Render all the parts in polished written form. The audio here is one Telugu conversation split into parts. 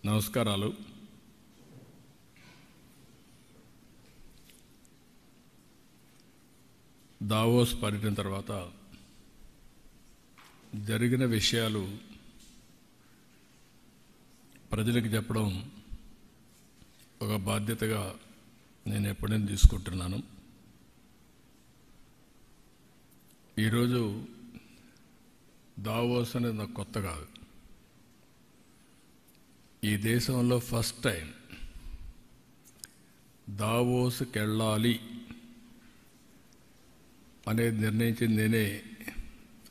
నమస్కారాలు. దావోస్ పర్యటన తర్వాత జరిగిన విషయాలు ప్రజలకు చెప్పడం ఒక బాధ్యతగా నేను ఎప్పుడైనా తీసుకుంటున్నాను. ఈరోజు దావోస్ అనేది నాకు కొత్త కాదు. ఈ దేశంలో ఫస్ట్ టైం దావోస్కి వెళ్ళాలి అనేది నిర్ణయించింది నేనే.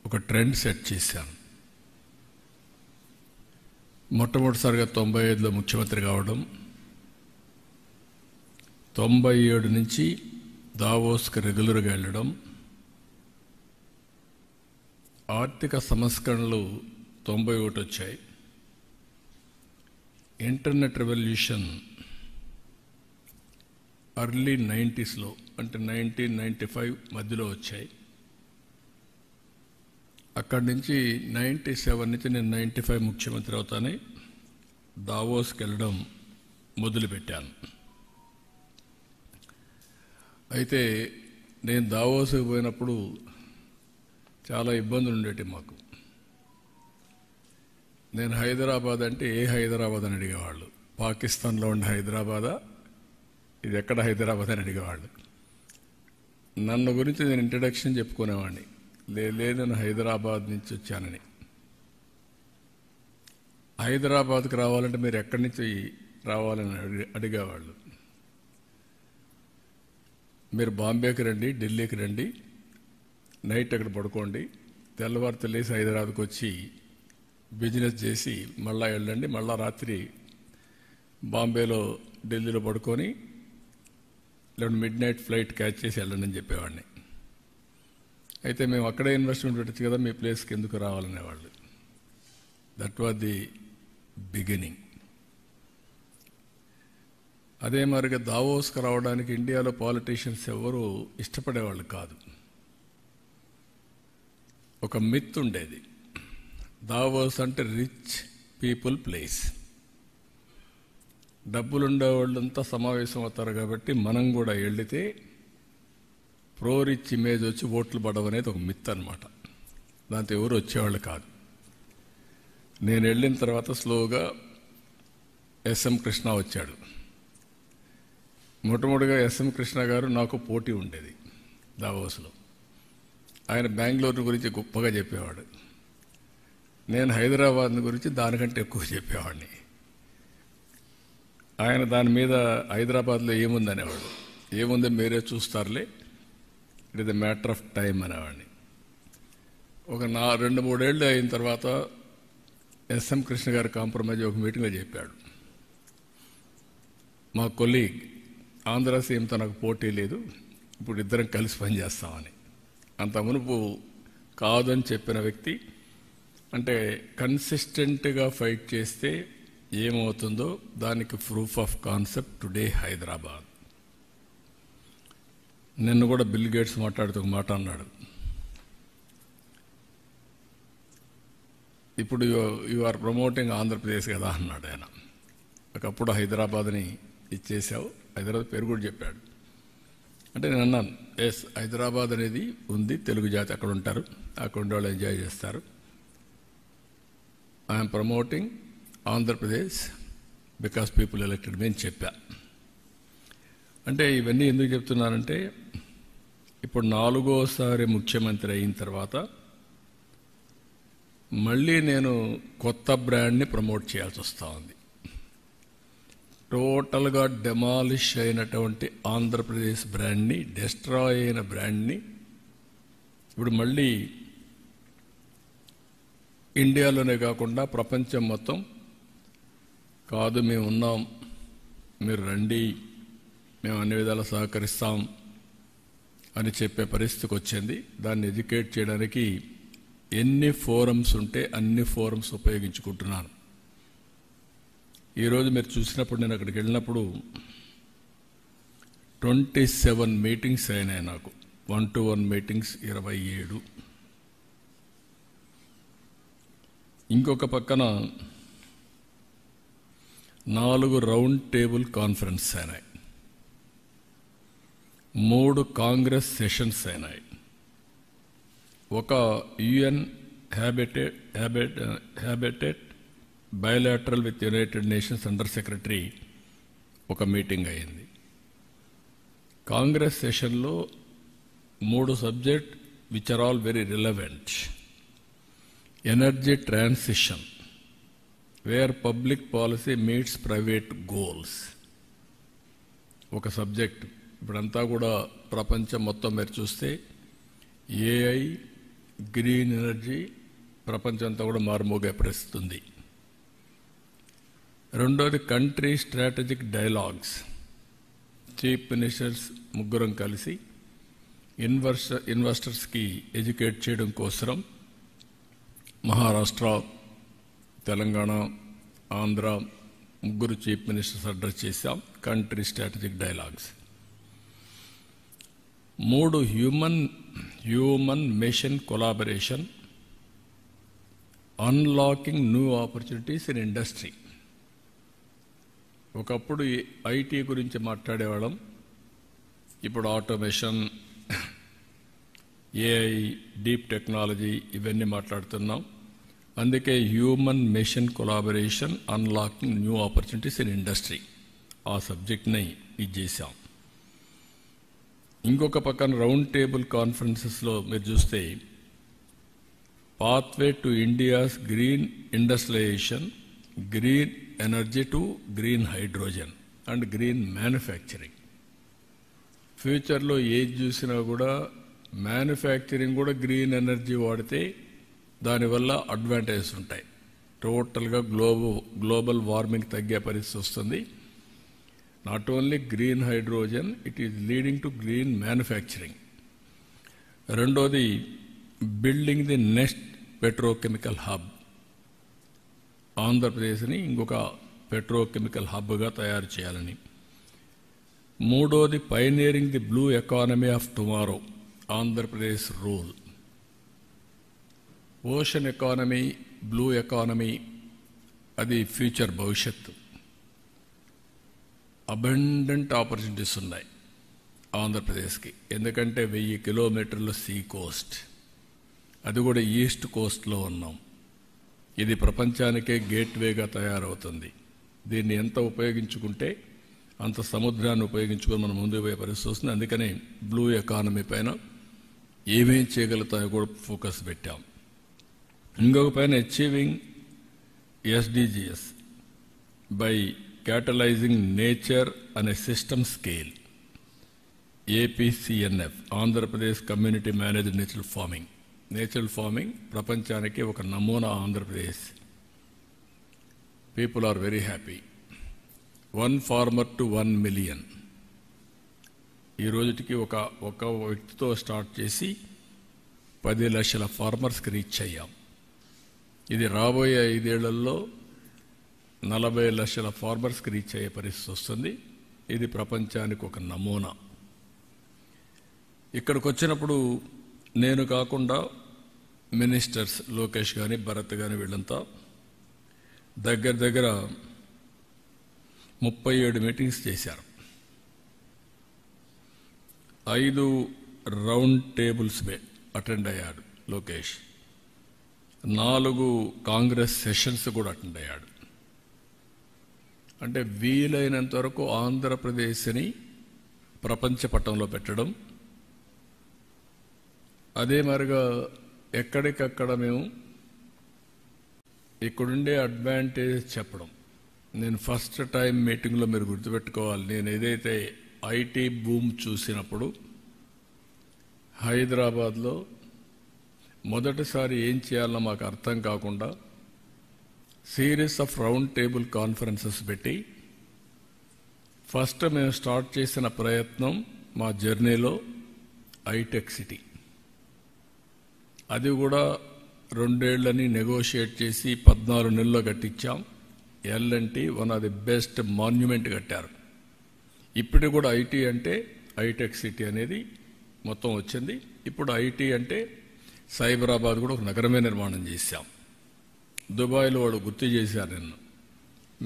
ఒక ట్రెండ్ సెట్ చేశాను. మొట్టమొదటిసారిగా 95లో ముఖ్యమంత్రి కావడం, 97 నుంచి దావోస్కి రెగ్యులర్గా వెళ్ళడం, ఆర్థిక సంస్కరణలు 91 వచ్చాయి, ఇంటర్నెట్ రెవల్యూషన్ ఎర్లీ 90స్లో అంటే 1995 మధ్యలో వచ్చాయి. అక్కడి నుంచి 97 నుంచి నేను 95 ముఖ్యమంత్రి అవుతానే దావోస్కి వెళ్ళడం మొదలుపెట్టాను. అయితే నేను దావోస్కి పోయినప్పుడు చాలా ఇబ్బందులు ఉండేవి మాకు. నేను హైదరాబాద్ అంటే ఏ హైదరాబాద్ అని అడిగేవాళ్ళు. పాకిస్తాన్లో ఉండే హైదరాబాదా, ఇది ఎక్కడ హైదరాబాద్ అని అడిగేవాళ్ళు. నన్ను గురించి నేను ఇంట్రడక్షన్ చెప్పుకునేవాడిని, నేను హైదరాబాద్ నుంచి వచ్చానని. హైదరాబాద్కి రావాలంటే మీరు ఎక్కడి నుంచి రావాలని అడిగేవాళ్ళు. మీరు బాంబేకి రండి, ఢిల్లీకి రండి, నైట్ అక్కడ పడుకోండి, తెల్లవారు తెలిసి హైదరాబాద్కి వచ్చి బిజినెస్ చేసి మళ్ళా వెళ్ళండి, మళ్ళా రాత్రి బాంబేలో ఢిల్లీలో పడుకొని లేదా మిడ్ నైట్ ఫ్లైట్ క్యాచ్ చేసి వెళ్ళండి అని చెప్పేవాడిని. అయితే మేము అక్కడే ఇన్వెస్ట్మెంట్ పెట్టచ్చు కదా, మీ ప్లేస్కి ఎందుకు రావాలనేవాళ్ళు. That was the beginning. అదే మరిగా దావోస్కి రావడానికి ఇండియాలో పాలిటీషియన్స్ ఎవరు ఇష్టపడేవాళ్ళు కాదు. ఒక మిత్ ఉండేది, దావోస్ అంటే రిచ్ పీపుల్ ప్లేస్, డబ్బులుండేవాళ్ళంతా సమావేశం అవుతారు కాబట్టి మనం కూడా వెళితే ప్రో రిచ్ ఇమేజ్ వచ్చి ఓట్లు పడవనేది ఒక మిత్ అనమాట. దాంతో ఎవరు వచ్చేవాళ్ళు కాదు. నేను వెళ్ళిన తర్వాత స్లోగా ఎస్ఎం కృష్ణ వచ్చాడు. మొట్టమొదటిగా ఎస్ఎం కృష్ణ గారు నాకు పోటీ ఉండేది దావోస్లో. ఆయన బెంగళూరు గురించి గొప్పగా చెప్పేవాడు, నేను హైదరాబాద్ గురించి దానికంటే ఎక్కువ చెప్పేవాడిని. ఆయన దాని మీద హైదరాబాద్లో ఏముంది అనేవాడు. ఏముందో మీరే చూస్తారులే, it is a matter of time అనేవాడిని. ఒక 2-3 ఏళ్ళు అయిన తర్వాత ఎస్ఎం కృష్ణ గారు కాంప్రమైజ్ ఒక మీటింగ్లో చెప్పాడు, మా కొలీగ్ ఆంధ్ర సీఎంతో నాకు పోటీ లేదు, ఇప్పుడు ఇద్దరం కలిసి పనిచేస్తామని. అంత మునుపు కాదని చెప్పిన వ్యక్తి, అంటే కన్సిస్టెంట్గా ఫైట్ చేస్తే ఏమవుతుందో దానికి proof of concept today Hyderabad. నిన్ను కూడా బిల్ గేట్స్ మాట్లాడుతూ ఒక మాట అన్నాడు, ఇప్పుడు యు ఆర్ ప్రమోటింగ్ ఆంధ్రప్రదేశ్ కదా అన్నాడు ఆయన. ఒకప్పుడు హైదరాబాద్ని ఇచ్చేసావు, హైదరాబాద్ పేరు కూడా చెప్పాడు. అంటే నేను అన్నాను, ఎస్ హైదరాబాద్ అనేది ఉంది, తెలుగు జాతి అక్కడ ఉంటారు, అక్కడ ఉండే వాళ్ళు ఎంజాయ్ చేస్తారు. I'm promoting Andhra Pradesh because people elected me అని చెప్పా. అంటే ఇవన్నీ ఎందుకు చెప్తున్నానంటే, ఇప్పుడు 4వసారి ముఖ్యమంత్రి అయిన తర్వాత మళ్ళీ నేను కొత్త బ్రాండ్ని ప్రమోట్ చేయాల్సి వస్తూ ఉంది. టోటల్గా డెమాలిష్ అయినటువంటి ఆంధ్రప్రదేశ్ బ్రాండ్ని, డెస్ట్రాయ్ అయిన బ్రాండ్ని ఇప్పుడు మళ్ళీ ఇండియాలోనే కాకుండా ప్రపంచం మొత్తం కాదు, మేము ఉన్నాం, మీరు రండి, మేము అన్ని విధాలా సహకరిస్తాం అని చెప్పే పరిస్థితికి వచ్చింది. దాన్ని ఎడ్యుకేట్ చేయడానికి ఎన్ని ఫోరమ్స్ ఉంటే అన్ని ఫోరమ్స్ ఉపయోగించుకుంటున్నాను. ఈరోజు మీరు చూసినప్పుడు, నేను అక్కడికి వెళ్ళినప్పుడు 27 మీటింగ్స్ అయినాయి నాకు. 1-to-1 meetings 27. ఇంకొక పక్కన 4 రౌండ్ టేబుల్ కాన్ఫరెన్స్ అయినాయి, 3 కాంగ్రెస్ సెషన్స్ అయినాయి, ఒక UN habitat bilateral with United Nations under secretary ఒక మీటింగ్ అయింది. కాంగ్రెస్ సెషన్లో 3 subject which are all very relevant. Energy transition, where public policy meets private goals ఒక సబ్జెక్ట్. ఇప్పుడంతా కూడా ప్రపంచం మొత్తం మీరు చూస్తే ఏఐ, గ్రీన్ ఎనర్జీ ప్రపంచం అంతా కూడా మారుమోగే పరిస్థితి ఉంది. రెండోది country strategic dialogues. Chief ministers ముగ్గురం కలిసి ఇన్వెస్టర్స్కి ఎడ్యుకేట్ చేయడం కోసం మహారాష్ట్ర, తెలంగాణ, ఆంధ్ర ముగ్గురు చీఫ్ మినిస్టర్స్ అడ్రస్ చేశాం. Country strategic dialogues. 3 human mission collaboration, unlocking new opportunities in industry. ఒకప్పుడు ఐటీ గురించి మాట్లాడేవాళ్ళం, ఇప్పుడు ఆటోమేషన్, ఏఐ, డీప్ టెక్నాలజీ ఇవన్నీ మాట్లాడుతున్నాం. అందుకే human mission collaboration, unlocking new opportunities in industry ఆ సబ్జెక్ట్ని ఇది చేశాం. ఇంకొక పక్కన రౌండ్ టేబుల్ కాన్ఫరెన్సెస్లో మీరు చూస్తే pathway to India's green industrialisation, green energy to green hydrogen and green manufacturing. ఫ్యూచర్లో ఏది చూసినా కూడా మ్యానుఫ్యాక్చరింగ్ కూడా గ్రీన్ ఎనర్జీ వాడితే దానివల్ల అడ్వాంటేజెస్ ఉంటాయి. టోటల్గా గ్లోబల్ వార్మింగ్ తగ్గే పరిస్థితి వస్తుంది. Not only green hydrogen, it is leading to green manufacturing. రెండోది building the next petrochemical hub. ఆంధ్రప్రదేశ్ని ఇంకొక పెట్రోకెమికల్ హబ్గా తయారు చేయాలని. మూడోది pioneering the blue economy of tomorrow, Andhra Pradesh rule. Ocean economy, blue economy అది ఫ్యూచర్ భవిష్యత్తు. అబండెంట్ ఆపర్చునిటీస్ ఉన్నాయి ఆంధ్రప్రదేశ్కి. ఎందుకంటే 1000 కిలోమీటర్ల సీ కోస్ట్, అది కూడా ఈస్ట్ కోస్ట్లో ఉన్నాం. ఇది ప్రపంచానికే గేట్వేగా తయారవుతుంది. దీన్ని ఎంత ఉపయోగించుకుంటే అంత సముద్రాన్ని ఉపయోగించుకొని మనం ముందుకు పోయే పరిస్థితి వస్తుంది. అందుకని బ్లూ ఎకానమీ పైన ఏమేం చేయగలుగుతాయో కూడా ఫోకస్ పెట్టాం. ఇంకొక పైన achieving SDGs by catalysing nature అనే system scale. APCNF, Andhra Pradesh community managed natural farming ప్రపంచానికి ఒక నమూనా. Andhra Pradesh people are very happy. 1 farmer to 1 million. ఈ రోజుకి ఒక వ్యక్తితో స్టార్ట్ చేసి 10 లక్షల ఫార్మర్స్కి రీచ్ అయ్యాం. ఇది రాబోయే 5 ఏళ్లలో 40 లక్షల ఫార్మర్స్కి రీచ్ అయ్యే పరిస్థితి వస్తుంది. ఇది ప్రపంచానికి ఒక నమూనా. ఇక్కడికి వచ్చినప్పుడు నేను కాకుండా మినిస్టర్స్ లోకేష్ కానీ, భరత్ కానీ వీళ్ళంతా దగ్గర 37 మీటింగ్స్ చేశారు. 5 రౌండ్ టేబుల్స్ అటెండ్ అయ్యాడు లోకేష్. 4 కాంగ్రెస్ సెషన్స్ కూడా అటెండ్ అయ్యాడు. అంటే వీలైనంత వరకు ఆంధ్రప్రదేశ్ని ప్రపంచ పటంలో పెట్టడం, అదే మరిగా ఎక్కడికక్కడ మేము ఇక్కడుండే అడ్వాంటేజ్ చెప్పడం. నేను ఫస్ట్ టైం మీటింగ్లో మీరు గుర్తుపెట్టుకోవాలి, నేను ఏదైతే ఐటీ బూమ్ చూసినప్పుడు హైదరాబాద్లో మొదటిసారి ఏం చేయాలో మాకు అర్థం కాకుండా series of round table conferences పెట్టి ఫస్ట్ మేము స్టార్ట్ చేసిన ప్రయత్నం మా జర్నీలో ఐటెక్ సిటీ. అది కూడా 2 ఏళ్లని నెగోషియేట్ చేసి 14 నెలల్లో కట్టించాం. LNT one of the best monument కట్టారు. ఇప్పుడు కూడా ఐటీ అంటే ఐటెక్ సిటీ అనేది మొత్తం వచ్చింది. ఇప్పుడు ఐటీ అంటే సైబరాబాద్ కూడా ఒక నగరమే నిర్మాణం చేశాం. దుబాయ్లో వాడు గుర్తు చేశారు నిన్ను,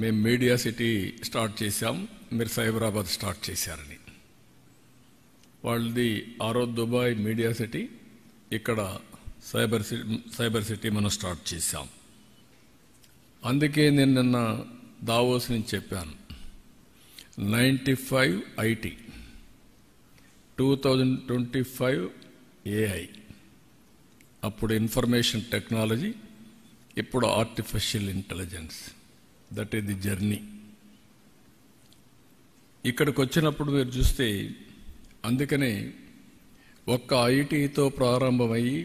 మేము మీడియా సిటీ స్టార్ట్ చేశాం, మీరు సైబరాబాద్ స్టార్ట్ చేశారని. వాళ్ళది దుబాయ్ మీడియా సిటీ, ఇక్కడ సైబర్ సిటీ మనం స్టార్ట్ చేశాం. అందుకే నేను నిన్న దావోస్ నుంచి చెప్పాను, 95 ఐటీ, 2025 ఏఐ, అప్పుడు ఇన్ఫర్మేషన్ టెక్నాలజీ, ఇప్పుడు artificial intelligence. That is the journey. ఇక్కడికి వచ్చినప్పుడు మీరు చూస్తే, అందుకనే ఒక్క ఐటీతో ప్రారంభమయ్యి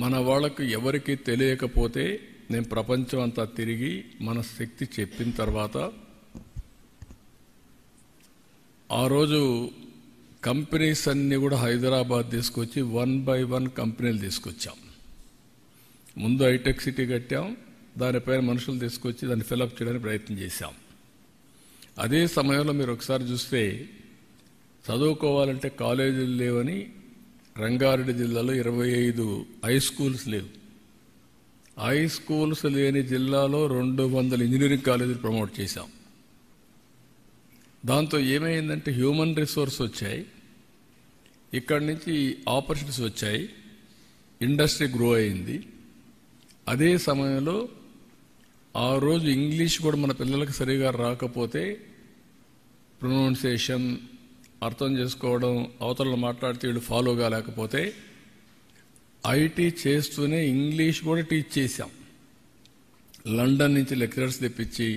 మన వాళ్ళకు ఎవరికి తెలియకపోతే నేను ప్రపంచం అంతా తిరిగి మన శక్తి చెప్పిన తర్వాత ఆ రోజు కంపెనీస్ అన్నీ కూడా హైదరాబాద్ తీసుకొచ్చి 1 by 1 కంపెనీలు తీసుకొచ్చాం. ముందు హైటెక్ సిటీ కట్టాం, దానిపైన మనుషులు తీసుకొచ్చి దాన్ని ఫిలప్ చేయడానికి ప్రయత్నం చేశాం. అదే సమయంలో మీరు ఒకసారి చూస్తే, చదువుకోవాలంటే కాలేజీలు లేవని రంగారెడ్డి జిల్లాలో 25 హై స్కూల్స్ లేవు. హై స్కూల్స్ లేని జిల్లాలో 200 ఇంజనీరింగ్ కాలేజీలు ప్రమోట్ చేశాం. దాంతో ఏమైందంటే హ్యూమన్ రిసోర్స్ వచ్చాయి, ఇక్కడి నుంచి ఆపర్చునిటీస్ వచ్చాయి, ఇండస్ట్రీ గ్రో అయింది. అదే సమయంలో ఆ రోజు ఇంగ్లీష్ కూడా మన పిల్లలకు సరిగా రాకపోతే ప్రొనౌన్సియేషన్ అర్థం చేసుకోవడం, అవతల మాట్లాడితే వీళ్ళు ఫాలో కాలేకపోతే ఐటీ చేస్తూనే ఇంగ్లీష్ కూడా టీచ్ చేశాం. లండన్ నుంచి లెక్చరర్స్ తెప్పించి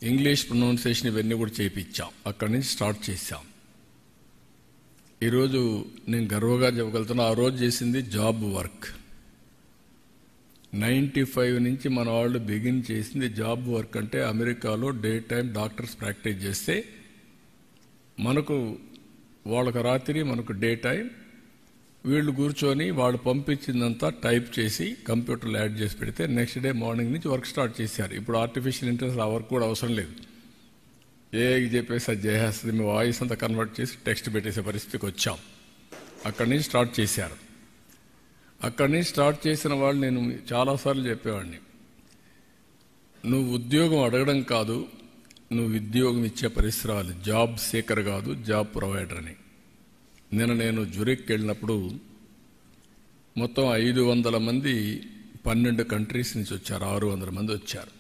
ఇంగ్లీష్ ప్రొనౌన్సియేషన్ ఇవన్నీ కూడా చేయించాం. అక్కడి నుంచి స్టార్ట్ చేశాం. ఈరోజు నేను గర్వంగా చెప్పగలుగుతున్నా, ఆ రోజు చేసింది జాబ్ వర్క్. 95 నుంచి మన వాళ్ళు బిగిన్ చేసింది జాబ్ వర్క్. అంటే అమెరికాలో డే టైం డాక్టర్స్ ప్రాక్టీస్ చేస్తే మనకు వాళ్ళకు రాత్రి, మనకు డే టైం, వీళ్ళు కూర్చొని వాళ్ళు పంపించిందంతా టైప్ చేసి కంప్యూటర్లో యాడ్ చేసి పెడితే నెక్స్ట్ డే మార్నింగ్ నుంచి వర్క్ స్టార్ట్ చేశారు. ఇప్పుడు ఆర్టిఫిషియల్ ఇంటెలిజెన్స్ ఆ వర్క్ కూడా అవసరం లేదు, ఏఐకి చెప్పేసి అది చేసేస్తుంది. మీ వాయిస్ అంతా కన్వర్ట్ చేసి టెక్స్ట్ పెట్టేసే పరిస్థితికి వచ్చాం. అక్కడి నుంచి స్టార్ట్ చేశారు. అక్కడి నుంచి స్టార్ట్ చేసిన వాళ్ళు, నేను చాలాసార్లు చెప్పేవాడిని, నువ్వు ఉద్యోగం అడగడం కాదు, నువ్వు ఉద్యోగం ఇచ్చే పరిసరాలు, జాబ్ సీకర్ కాదు, జాబ్ ప్రొవైడర్ అని. నేను జురిక్ వెళ్ళినప్పుడు మొత్తం 500 మంది 12 కంట్రీస్ నుంచి వచ్చారు, 600 మంది వచ్చారు.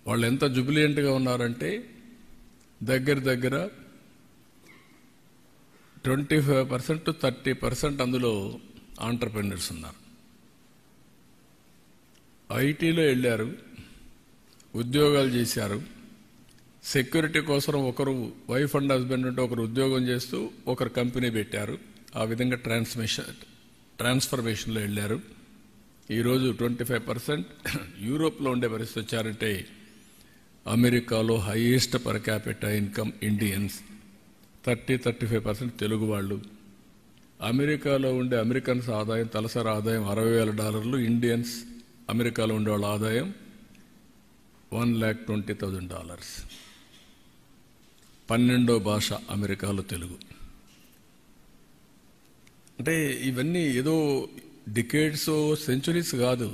వాళ్ళు ఎంత జుబిలియంట్గా ఉన్నారంటే దగ్గర దగ్గర 25% to 30% అందులో ఆంటర్‌ప్రెన్యూర్స్ ఉన్నారు. ఐటీలో వెళ్ళారు, ఉద్యోగాలు చేశారు. సెక్యూరిటీ కోసం ఒకరు వైఫ్ అండ్ హస్బెండ్ ఉంటే ఒకరు ఉద్యోగం చేస్తూ ఒకరు కంపెనీ పెట్టారు. ఆ విధంగా ట్రాన్స్ఫర్మేషన్లో వెళ్ళారు. ఈరోజు 25% యూరోప్లో ఉండే పరిస్థితి వచ్చారంటే, అమెరికాలో highest per capital income Indians, 30-35% Telugu వాళ్ళు. అమెరికాలో ఉండే అమెరికన్స్ ఆదాయం, తలసరి ఆదాయం $60,000. ఇండియన్స్ అమెరికాలో ఉండే వాళ్ళ ఆదాయం $1,20,000. 12వ భాష అమెరికాలో తెలుగు. అంటే ఇవన్నీ ఏదో డికేడ్స్, సెంచురీస్ కాదు,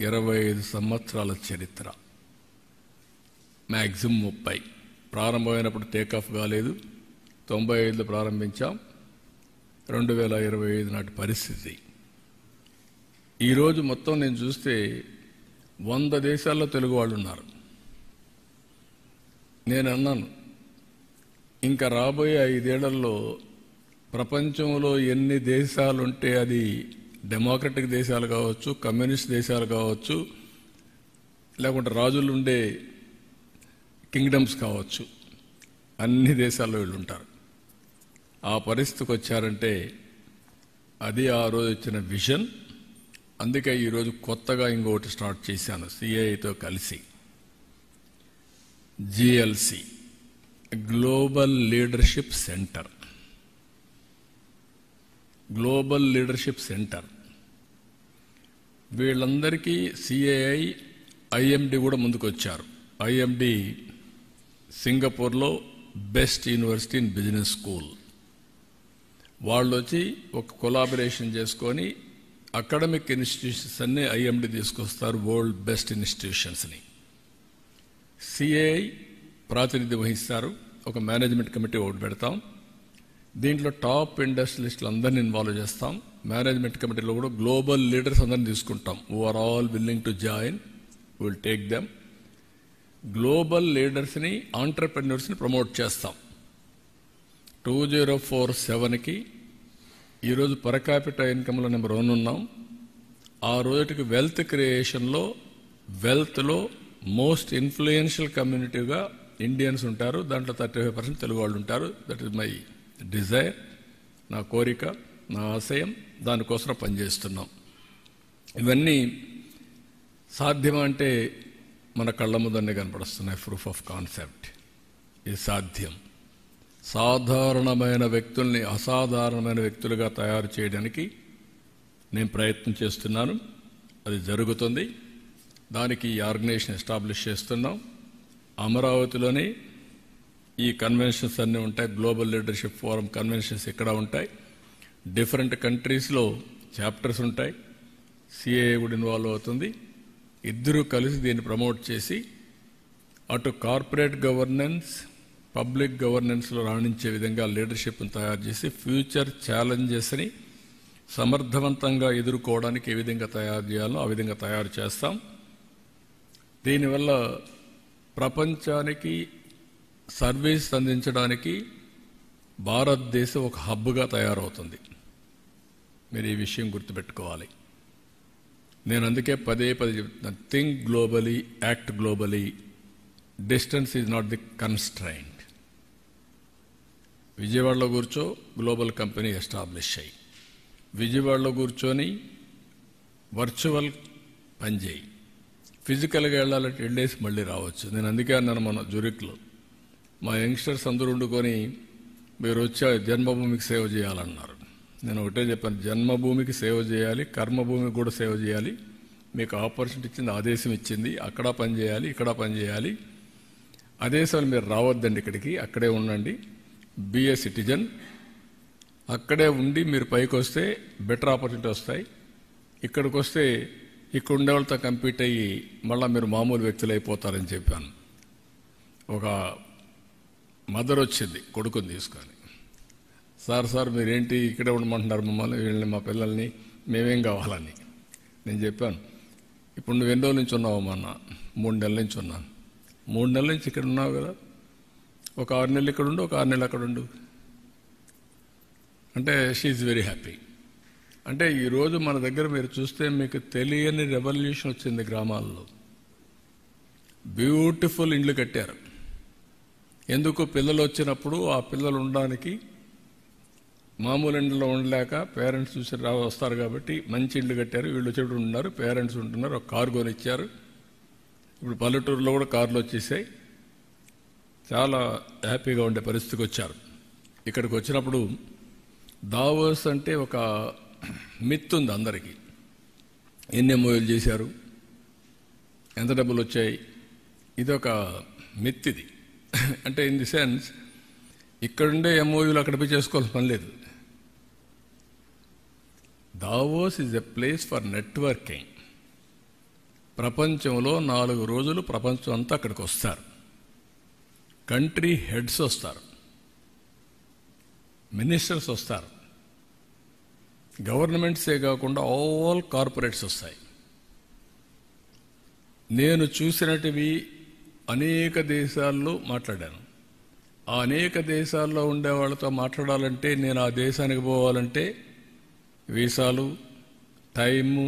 25 సంవత్సరాల చరిత్ర, మ్యాక్సిమం 30. ప్రారంభమైనప్పుడు టేకాఫ్ కాలేదు, 95లో ప్రారంభించాం, 2025 నాటి పరిస్థితి. ఈరోజు మొత్తం నేను చూస్తే 100 దేశాల్లో తెలుగు వాళ్ళు ఉన్నారు. నేను అన్నాను, ఇంకా రాబోయే 5 ఏళ్లలో ప్రపంచంలో ఎన్ని దేశాలుంటే అది డెమోక్రటిక్ దేశాలు కావచ్చు, కమ్యూనిస్ట్ దేశాలు కావచ్చు, లేకుంటే రాజులు ఉండే కింగ్డమ్స్ కావచ్చు, అన్ని దేశాల్లో వీళ్ళు ఉంటారు. ఆ పరిస్థితికి వచ్చారంటే అది ఆ రోజు ఇచ్చిన విజన్. అందుకే ఈరోజు కొత్తగా ఇంకొకటి స్టార్ట్ చేశాను సిఐతో కలిసి, GLC, global leadership centre. Global leadership centre వీళ్ళందరికీ సిఐఐ, ఐఎండి కూడా ముందుకు వచ్చారు. ఐఎండి సింగపూర్లో best university in business school. వాళ్ళు వచ్చి ఒక కొలాబరేషన్ చేసుకొని అకాడమిక్ ఇన్స్టిట్యూషన్స్ అన్నీ ఐఎండి తీసుకొస్తారు, వరల్డ్ బెస్ట్ ఇన్స్టిట్యూషన్స్ని. సిఐ ప్రాతినిధ్యం వహిస్తారు, ఒక మేనేజ్మెంట్ కమిటీ ఒకటి పెడతాం. దీంట్లో టాప్ ఇండస్ట్రియలిస్టులు అందరినీ ఇన్వాల్వ్ చేస్తాం. మేనేజ్మెంట్ కమిటీలో కూడా గ్లోబల్ లీడర్స్ అందరినీ తీసుకుంటాం. Who are all willing to join, will take them. Global లీడర్స్ని, ఆంటర్ప్రెన్యూర్స్ని ప్రమోట్ చేస్తాం. 2047కి ఈరోజు పర్ క్యాపిటా ఇన్కమ్లో నెంబర్ 1 ఉన్నాం. ఆ రోజుకి వెల్త్ క్రియేషన్లో, వెల్త్లో మోస్ట్ ఇన్ఫ్లుయెన్షియల్ కమ్యూనిటీగా ఇండియన్స్ ఉంటారు. దాంట్లో 35% తెలుగు వాళ్ళు ఉంటారు. దట్ ఈస్ మై డిజైర్, నా కోరిక, నా ఆశయం. దానికోసం పనిచేస్తున్నాం. ఇవన్నీ సాధ్యమంటే మన కళ్ళ ముందనే కనపడుస్తున్నాయి. Proof of concept. ఇది సాధ్యం. సాధారణమైన వ్యక్తుల్ని అసాధారణమైన వ్యక్తులుగా తయారు చేయడానికి నేను ప్రయత్నం చేస్తున్నాను. అది జరుగుతుంది. దానికి ఈ ఆర్గనైజేషన్ ఎస్టాబ్లిష్ చేస్తున్నాం. అమరావతిలోనే ఈ కన్వెన్షన్స్ అన్నీ ఉంటాయి. గ్లోబల్ లీడర్షిప్ ఫోరం కన్వెన్షన్స్ ఇక్కడ ఉంటాయి. డిఫరెంట్ కంట్రీస్లో చాప్టర్స్ ఉంటాయి. సిఏ కూడా ఇన్వాల్వ్ అవుతుంది. ఇద్దరూ కలిసి దీన్ని ప్రమోట్ చేసి అటు కార్పొరేట్ గవర్నెన్స్, పబ్లిక్ గవర్నెన్స్లో రాణించే విధంగా లీడర్షిప్ను తయారు చేసి ఫ్యూచర్ ఛాలెంజెస్ని సమర్థవంతంగా ఎదుర్కోవడానికి ఏ విధంగా తయారు చేయాలో ఆ విధంగా తయారు చేస్తాం. దీనివల్ల ప్రపంచానికి సర్వీస్ అందించడానికి భారతదేశం ఒక హబ్గా తయారవుతుంది. మీరు ఈ విషయం గుర్తుపెట్టుకోవాలి. నేను అందుకే పదే చెప్తున్నాను, think globally, act globally. Distance is not the constraint. విజయవాడలో కూర్చో, గ్లోబల్ కంపెనీ ఎస్టాబ్లిష్ అయ్యి, విజయవాడలో కూర్చొని వర్చువల్ పనిచేయి. ఫిజికల్గా వెళ్ళాలంటే వెళ్ళేసి మళ్ళీ రావచ్చు. నేను అందుకే అన్నాను మన జురిక్లో, మా యంగ్స్టర్స్ అందరూ వండుకొని మీరు వచ్చే జన్మభూమికి సేవ చేయాలన్నారు. నేను ఒకటే చెప్పాను, జన్మభూమికి సేవ చేయాలి, కర్మభూమికి కూడా సేవ చేయాలి. మీకు ఆపర్చునిటీ ఇచ్చింది, ఆదేశం ఇచ్చింది, అక్కడ పని చేయాలి, ఇక్కడ పని చేయాలి. ఆదేశాలు మీరు రావద్దండి ఇక్కడికి, అక్కడే ఉండండి. Be a citizen. అక్కడే ఉండి మీరు పైకి వస్తే బెటర్ ఆపర్చునిటీ వస్తాయి. ఇక్కడికి వస్తే ఇక్కడ ఉండే వాళ్ళతో కంపీట్ అయ్యి మళ్ళీ మీరు మామూలు వ్యక్తులు అయిపోతారని చెప్పాను. ఒక మదర్ వచ్చింది కొడుకుని తీసుకొని, సార్ మీరేంటి ఇక్కడే ఉండమంటున్నారు మమ్మల్ని, వీళ్ళని, మా పిల్లల్ని, మేమేం కావాలని. నేను చెప్పాను, ఇప్పుడు నువ్వు ఎన్ని రోజుల నుంచి ఉన్నావు అన్న? 3 నెలల నుంచి ఉన్నాను. 3 నెలల నుంచి ఇక్కడ ఉన్నావు కదా, ఒక 6 నెలలు ఇక్కడ ఉండు, ఒక 6 నెలలు అక్కడ ఉండు అంటే షీఈ్ వెరీ హ్యాపీ. అంటే ఈరోజు మన దగ్గర మీరు చూస్తే మీకు తెలియని రెవల్యూషన్ వచ్చింది. గ్రామాల్లో బ్యూటిఫుల్ ఇండ్లు కట్టారు. ఎందుకు? పిల్లలు వచ్చినప్పుడు ఆ పిల్లలు ఉండడానికి మామూలు ఇండ్లలో ఉండలేక పేరెంట్స్ చూసి వస్తారు కాబట్టి మంచి ఇండ్లు కట్టారు. వీళ్ళు వచ్చేటప్పుడు ఉన్నారు, పేరెంట్స్ ఉంటున్నారు, ఒక కారు కొనిచ్చారు. ఇప్పుడు పల్లెటూరులో కూడా కార్లు వచ్చేసాయి. చాలా హ్యాపీగా ఉండే పరిస్థితికి వచ్చారు. ఇక్కడికి వచ్చినప్పుడు దావోస్ అంటే ఒక మిత్ ఉంది అందరికీ. ఎన్ని ఎంఓయూలు చేశారు, ఎంత డబ్బులు వచ్చాయి, ఇదొక మిత్ ఇది. అంటే ఇన్ ది సెన్స్ ఇక్కడుండే ఎంఓయూలు అక్కడ పోయి చేసుకోవాల్సిన పని లేదు. Davos is a place for networking. ప్రపంచంలో 4 రోజులు ప్రపంచం అంతా అక్కడికి వస్తారు. కంట్రీ హెడ్స్ వస్తారు, మినిస్టర్స్ వస్తారు, గవర్నమెంట్సే కాకుండా ఆల్ కార్పొరేట్స్ వస్తాయి. నేను చూసినటివి అనేక దేశాల్లో మాట్లాడాను. ఆ అనేక దేశాల్లో ఉండే వాళ్ళతో మాట్లాడాలంటే, నేను ఆ దేశానికి పోవాలంటే వీసాలు, టైము,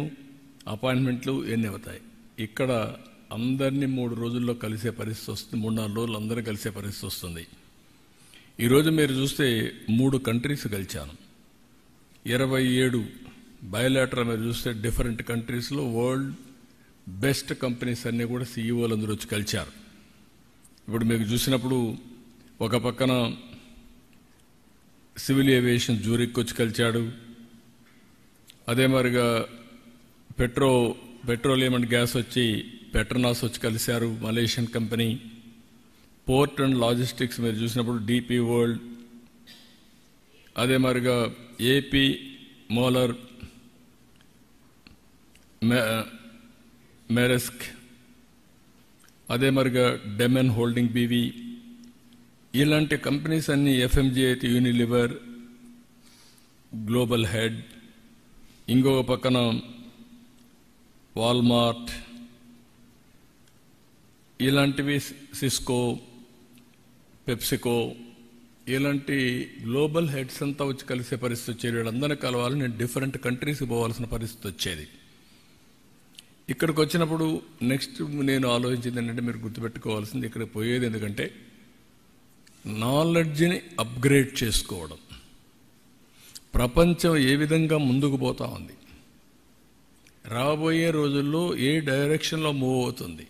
అపాయింట్మెంట్లు ఎన్ని అవుతాయి. ఇక్కడ అందరినీ 3 రోజుల్లో కలిసే పరిస్థితి వస్తుంది. 3-4 రోజులు అందరూ కలిసే పరిస్థితి వస్తుంది. ఈరోజు మీరు చూస్తే 3 కంట్రీస్ కలిశాను. 27 బయోలాటరల్ మీరు చూస్తే డిఫరెంట్ కంట్రీస్లో వరల్డ్ బెస్ట్ కంపెనీస్ అన్నీ కూడా సీఈఓలు అందరూ వచ్చి కలిశారు. ఇప్పుడు మీకు చూసినప్పుడు ఒక పక్కన సివిల్ ఏవియేషన్ జూరిక్ వచ్చి కలిశాడు. అదే మరిగా పెట్రోలియం అండ్ గ్యాస్ వచ్చి పెట్రోనాస్ వచ్చి కలిశారు, Malaysian company. Port and logistics మీరు చూసినప్పుడు డిపి వరల్డ్. అదే మరిగా ఏపీ మోలర్, మెరెస్క్, అదే మరిగా డెమెన్ హోల్డింగ్ బీవీ, ఇలాంటి కంపెనీస్ అన్ని, ఎఫ్ఎంజీ అయితే యూనిలివర్, గ్లోబల్ హెడ్, ఇంకొక పక్కన వాల్మార్ట్, ఇలాంటివి సిస్కో, పెప్సికో, ఇలాంటి గ్లోబల్ హెడ్స్ అంతా వచ్చి కలిసే పరిస్థితి వచ్చేది. వీళ్ళందరినీ కలవాలి, నేను డిఫరెంట్ కంట్రీస్కి పోవాల్సిన పరిస్థితి వచ్చేది. ఇక్కడికి వచ్చినప్పుడు నెక్స్ట్ నేను ఆలోచించింది ఏంటంటే, మీరు గుర్తుపెట్టుకోవాల్సింది, ఇక్కడికి పోయేది ఎందుకంటే నాలెడ్జ్ని అప్గ్రేడ్ చేసుకోవడం. ప్రపంచం ఏ విధంగా ముందుకు పోతా ఉంది, రాబోయే రోజుల్లో ఏ డైరెక్షన్లో మూవ్ అవుతుంది,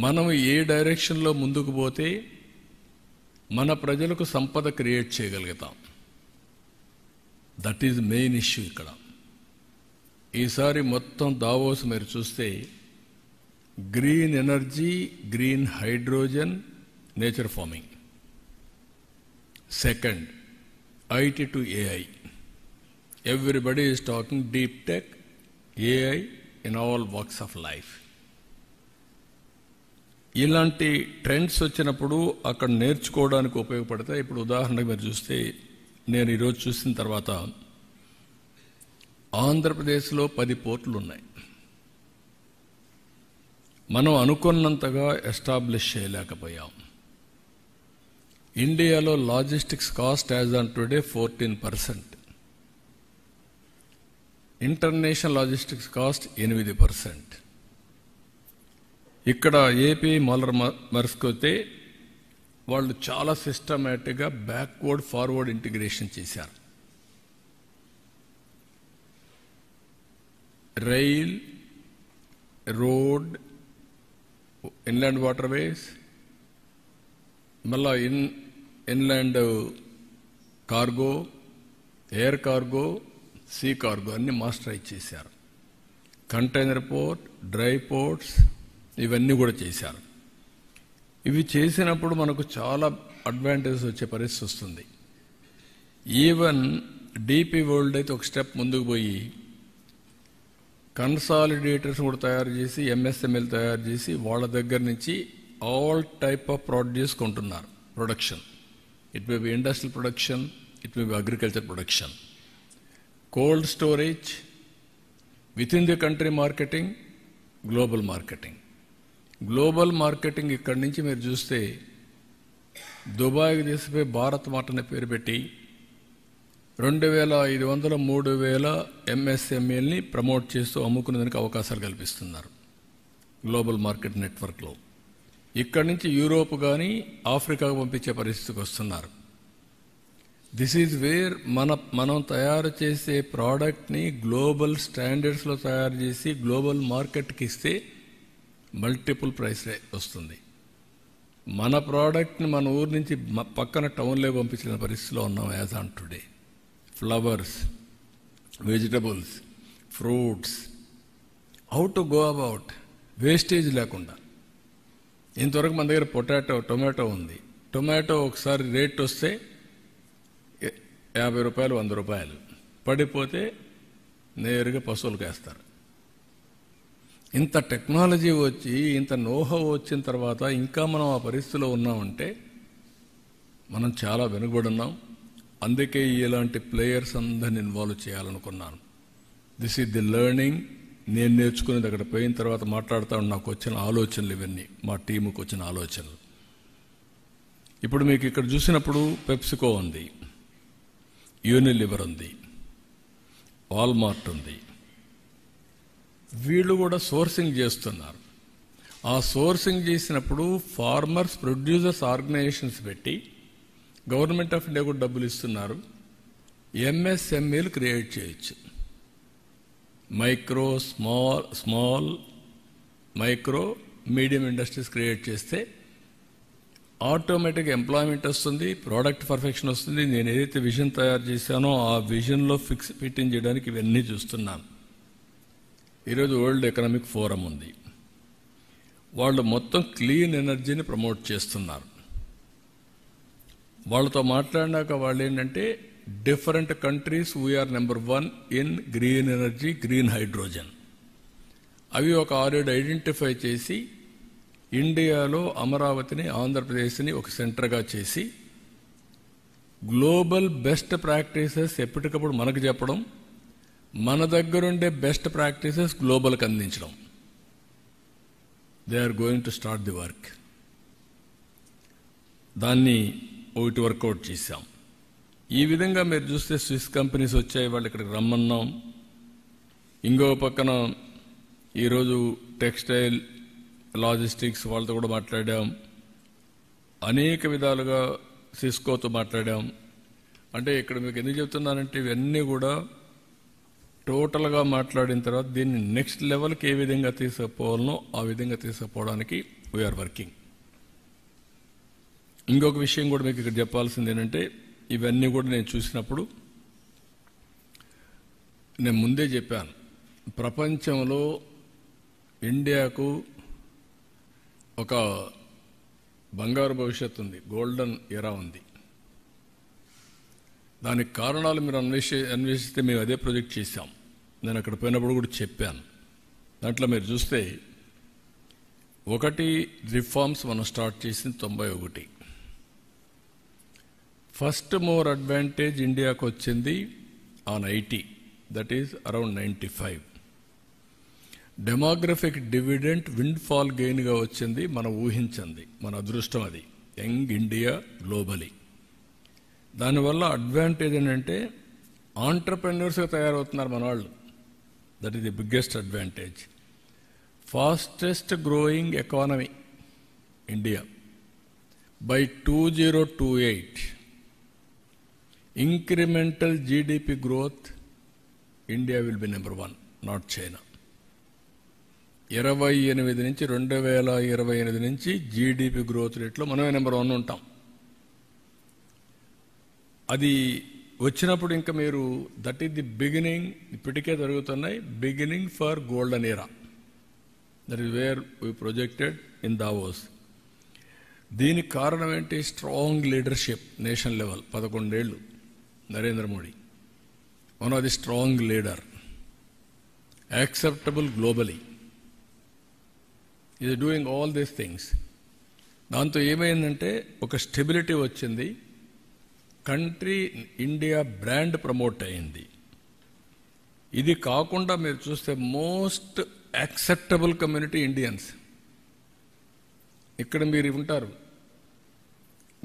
మనం ఏ డైరెక్షన్లో ముందుకు పోతే మన ప్రజలకు సంపద క్రియేట్ చేయగలుగుతాం. దట్ ఈజ్ మెయిన్ ఇష్యూ ఇక్కడ. ఈసారి మొత్తం దావోస్ మీరు చూస్తే green energy, green hydrogen, nature farming. Second, IT to AI. Everybody is talking deep tech, AI in all walks of life. ఇలాంటి ట్రెండ్స్ వచ్చినప్పుడు అక్కడ నేర్చుకోవడానికి ఉపయోగపడతాయి. ఇప్పుడు ఉదాహరణకు మీరు చూస్తే, నేను ఈరోజు చూసిన తర్వాత ఆంధ్రప్రదేశ్లో 10 పోర్టులు ఉన్నాయి. మనం అనుకున్నంతగా ఎస్టాబ్లిష్ చేయలేకపోయాం. ఇండియాలో logistics cost as on today 14%, international logistics cost 8%. ఇక్కడ ఏపీ మొలర్ మర్స్క్ అయితే వాళ్ళు చాలా సిస్టమేటిక్గా బ్యాక్వర్డ్ ఫార్వర్డ్ ఇంటిగ్రేషన్ చేశారు. రైల్, రోడ్, ఇన్లాండ్ వాటర్వేస్, మళ్ళా inland cargo, air cargo, see cargo అన్ని మాస్టరైజ్ చేశారు. కంటైనర్ పోర్ట్, డ్రై పోర్ట్స్, ఇవన్నీ కూడా చేశారు. ఇవి చేసినప్పుడు మనకు చాలా అడ్వాంటేజెస్ వచ్చే పరిస్థితి వస్తుంది. ఈవెన్ డీపీ వరల్డ్ అయితే ఒక స్టెప్ ముందుకు పోయి కన్సాలిడేటర్స్ కూడా తయారు చేసి, ఎంఎస్ఎంఎల్ తయారు చేసి, వాళ్ళ దగ్గర నుంచి ఆల్ టైప్ ఆఫ్ ప్రొడ్యూస్ కొంటున్నారు. Production, it may be industrial production, it may be agriculture production, cold storage, with in the country marketing, global marketing. Global marketing ఇక్కడి నుంచి మీరు చూస్తే దుబాయ్కి తీసిపోయి భారత్ మార్ట్ అనే పేరు పెట్టి 2500, 3000 ఎంఎస్ఎంఈల్ని ప్రమోట్ చేస్తూ అమ్ముకునేదానికి అవకాశాలు కల్పిస్తున్నారు గ్లోబల్ మార్కెట్ నెట్వర్క్లో. ఇక్కడి నుంచి యూరోప్ కానీ ఆఫ్రికాకు పంపించే పరిస్థితికి వస్తున్నారు. దిస్ ఈజ్ వేర్ మనం తయారు చేసే ప్రోడక్ట్ని గ్లోబల్ స్టాండర్డ్స్లో తయారు చేసి గ్లోబల్ మార్కెట్కి ఇస్తే మల్టిపుల్ ప్రైస్ వస్తుంది. మన ప్రోడక్ట్ని మన ఊరి నుంచి పక్కన టౌన్లో పంపించిన పరిస్థితిలో ఉన్నాం as on today. Flowers, vegetables, fruits, how to go about wastage లేకుండా. ఇంతవరకు మన దగ్గర టొమాటో ఉంది. టొమాటో ఒకసారి రేట్ వస్తే 50 రూపాయలు, 100 రూపాయలు పడిపోతే నేరుగా పశువులకు వేస్తారు. ఇంత టెక్నాలజీ వచ్చి, ఇంత నోహో వచ్చిన తర్వాత ఇంకా మనం ఆ పరిస్థితిలో ఉన్నామంటే మనం చాలా వెనుకబడి ఉన్నాం. అందుకే ఇలాంటి ప్లేయర్స్ అందరిని ఇన్వాల్వ్ చేయాలనుకున్నాను. This is the learning. నేను నేర్చుకునేది అక్కడ పోయిన తర్వాత మాట్లాడుతూ నాకు వచ్చిన ఆలోచనలు ఇవన్నీ, మా టీముకు వచ్చిన ఆలోచనలు. ఇప్పుడు మీకు ఇక్కడ చూసినప్పుడు పెప్సికో ఉంది, యూనిలివర్ ఉంది, వాల్మార్ట్ ఉంది. వీళ్ళు కూడా సోర్సింగ్ చేస్తున్నారు. ఆ సోర్సింగ్ చేసినప్పుడు ఫార్మర్స్, ప్రొడ్యూసర్స్ ఆర్గనైజేషన్స్ పెట్టి గవర్నమెంట్ ఆఫ్ ఇండియా కూడా డబ్బులు ఇస్తున్నారు. ఎంఎస్ఎంఈలు క్రియేట్ చేయొచ్చు. Small micro medium industries create చేస్తే ఆటోమేటిక్గా ఎంప్లాయ్మెంట్ వస్తుంది, ప్రోడక్ట్ పర్ఫెక్షన్ వస్తుంది. నేను ఏదైతే విజన్ తయారు చేశానో ఆ విజన్లో ఫిట్టింగ్ చేయడానికి ఇవన్నీ చూస్తున్నాను. ఈరోజు వరల్డ్ ఎకనామిక్ ఫోరం ఉంది. వాళ్ళు మొత్తం క్లీన్ ఎనర్జీని ప్రమోట్ చేస్తున్నారు. వాళ్ళతో మాట్లాడినాక వాళ్ళు ఏంటంటే different countries we are number 1 in green energy, green hydrogen. అవి ఒక 6 ఐడెంటిఫై చేసి ఇండియాలో అమరావతిని, ఆంధ్రప్రదేశ్ని ఒక సెంటర్గా చేసి గ్లోబల్ బెస్ట్ ప్రాక్టీసెస్ ఎప్పటికప్పుడు మనకు చెప్పడం, మన దగ్గరుండే బెస్ట్ ప్రాక్టీసెస్ గ్లోబల్కి అందించడం. They are going to start the work. దాన్ని ఒకటి వర్కౌట్ చేశాం. ఈ విధంగా మీరు చూస్తే స్విస్ కంపెనీస్ వచ్చాయి, వాళ్ళు ఇక్కడికి రమ్మన్నాం. ఇంకో పక్కన ఈరోజు టెక్స్టైల్, లాజిస్టిక్స్ వాళ్ళతో కూడా మాట్లాడాం. అనేక విధాలుగా సిస్కోతో మాట్లాడాం. అంటే ఇక్కడ మీకు ఎందుకు చెప్తున్నానంటే ఇవన్నీ కూడా టోటల్గా మాట్లాడిన తర్వాత దీన్ని నెక్స్ట్ లెవెల్కి ఏ విధంగా తీసుకుపోవాలనో ఆ విధంగా తీసుకుపోవడానికి వీఆర్ వర్కింగ్. ఇంకొక విషయం కూడా మీకు ఇక్కడ చెప్పాల్సింది ఏంటంటే, ఇవన్నీ కూడా నేను చూసినప్పుడు నేను ముందే చెప్పాను, ప్రపంచంలో ఇండియాకు ఒక బంగారు భవిష్యత్తు ఉంది, గోల్డెన్ ఎరా ఉంది. దానికి కారణాలు మీరు అన్వేషిస్తే మేము అదే ప్రాజెక్ట్ చేశాం. నేను అక్కడ పోయినప్పుడు కూడా చెప్పాను. దాంట్లో మీరు చూస్తే ఒకటి రిఫార్మ్స్ మనం స్టార్ట్ చేసింది 91. ఫస్ట్ మోర్ అడ్వాంటేజ్ ఇండియాకు వచ్చింది on IT, that is around 95. Demographic dividend wind fall గెయిన్గా వచ్చింది, మనం ఊహించింది, మన అదృష్టం అది. Young India globally. దానివల్ల అడ్వాంటేజ్ ఏంటంటే ఆంటర్ప్రెన్యూర్స్గా తయారవుతున్నారు మన వాళ్ళు. That is the biggest advantage. Fastest growing economy India. By 2028 incremental GDP growth, India will be number 1, not China. 28 నుంచి 2028 నుంచి జీడిపి గ్రోత్ రేట్లో మనమే నెంబర్ 1 ఉంటాం. అది వచ్చినప్పుడు ఇంకా మీరు దట్ ఈస్ ది బిగినింగ్, ఇప్పటికే జరుగుతున్నాయి, beginning for golden era. That is where we projected in Davos. దీనికి కారణం ఏంటి? Strong leadership national level. 11 ఏళ్ళు Narendra Modi, one of the strong leader, acceptable globally, is doing all these things. దాంతో ఏమైందంటే ఒక స్టెబిలిటీ వచ్చింది. కంట్రీ ఇండియా బ్రాండ్ ప్రమోట్ అయింది. ఇది కాకుండా మీరు చూస్తే మోస్ట్ యాక్సెప్టబుల్ కమ్యూనిటీ ఇండియన్స్. ఇక్కడ మీరు ఉంటారు,